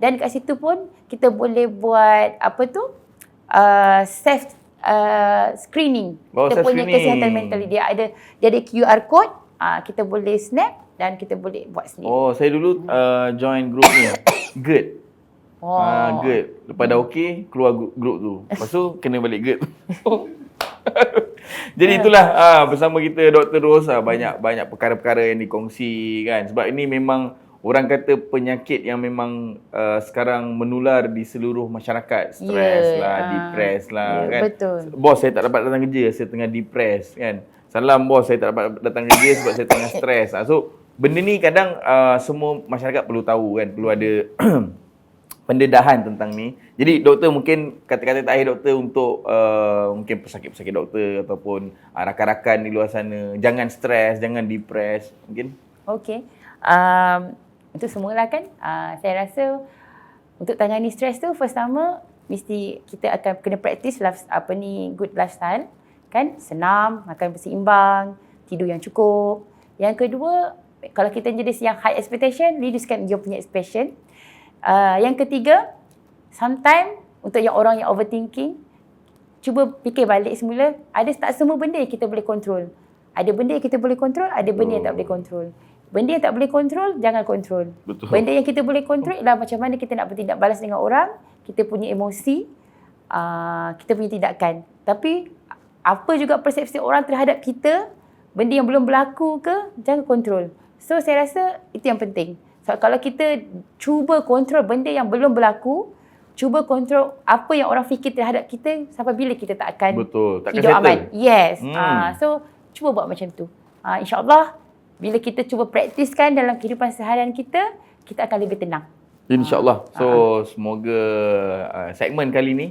Speaker 2: Dan kat situ pun kita boleh buat apa tu? Self screening. Kita punya kesihatan mental dia ada QR code, kita boleh snap dan kita boleh buat sendiri.
Speaker 1: Saya dulu join group ni. GERD. GERD. Lepas dah okey, keluar grup tu. Lepas tu kena balik GERD. Jadi itulah bersama kita Dr. Ros, banyak perkara-perkara yang dikongsi kan. Sebab ini memang orang kata penyakit yang memang sekarang menular di seluruh masyarakat. Stres lah, depres lah kan.
Speaker 2: Betul.
Speaker 1: Bos, saya tak dapat datang kerja, saya tengah depres kan. Salam bos, saya tak dapat datang kerja sebab saya tengah stres. So benda ni kadang semua masyarakat perlu tahu kan, perlu ada pendedahan tentang ni. Jadi doktor, mungkin kata-kata terakhir doktor untuk mungkin pesakit-pesakit doktor ataupun rakan-rakan di luar sana, jangan stres, jangan depres mungkin.
Speaker 2: Okey. Untuk semualah kan, saya rasa untuk tangani stres tu pertama mesti kita akan kena practice good lifestyle kan, senam, makan berseimbang, tidur yang cukup. Yang kedua, kalau kita jenis yang high expectation, reducekan your punya expectation. Yang ketiga, sometimes untuk yang orang yang overthinking, cuba fikir balik semula, tak semua benda yang kita boleh kontrol. Ada benda yang kita boleh kontrol, ada benda yang tak boleh kontrol. Benda yang tak boleh kontrol, jangan kontrol.
Speaker 1: Betul.
Speaker 2: Benda yang kita boleh kontrol ialah macam mana kita nak bertindak balas dengan orang, kita punya emosi, kita punya tindakan. Tapi apa juga persepsi orang terhadap kita, benda yang belum berlaku ke, jangan kontrol. So saya rasa itu yang penting. So kalau kita cuba kontrol benda yang belum berlaku, cuba kontrol apa yang orang fikir terhadap kita, sampai bila kita tak akan hidup aman. Yes. So cuba buat macam tu. InsyaAllah bila kita cuba praktiskan dalam kehidupan seharian kita, kita akan lebih tenang.
Speaker 1: InsyaAllah. So semoga segmen kali ni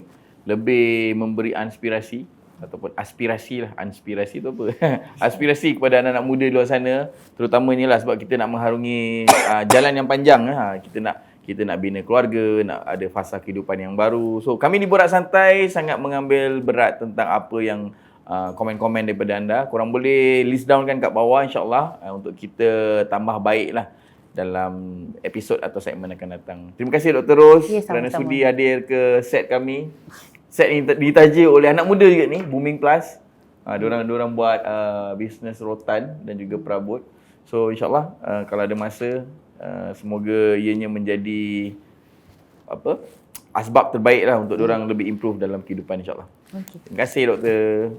Speaker 1: lebih memberi inspirasi ataupun aspirasi lah. Inspirasi tu apa? Aspirasi kepada anak-anak muda di luar sana, terutamanya lah sebab kita nak mengharungi jalan yang panjang. Kita nak bina keluarga, nak ada fasa kehidupan yang baru. So kami di Borak Santai sangat mengambil berat tentang apa yang komen-komen daripada anda. Korang boleh list down kan kat bawah, insyaAllah untuk kita tambah baik lah dalam episod atau segmen akan datang. Terima kasih Dr. Ros kerana sudi hadir ke set kami. Set ini ditaja oleh anak muda juga ni, Booming Plus. Diorang buat bisnes rotan dan juga perabot. So insyaAllah kalau ada masa, semoga ianya menjadi asbab terbaik lah untuk diorang lebih improve dalam kehidupan, insyaAllah.
Speaker 2: Okay.
Speaker 1: Terima kasih doktor.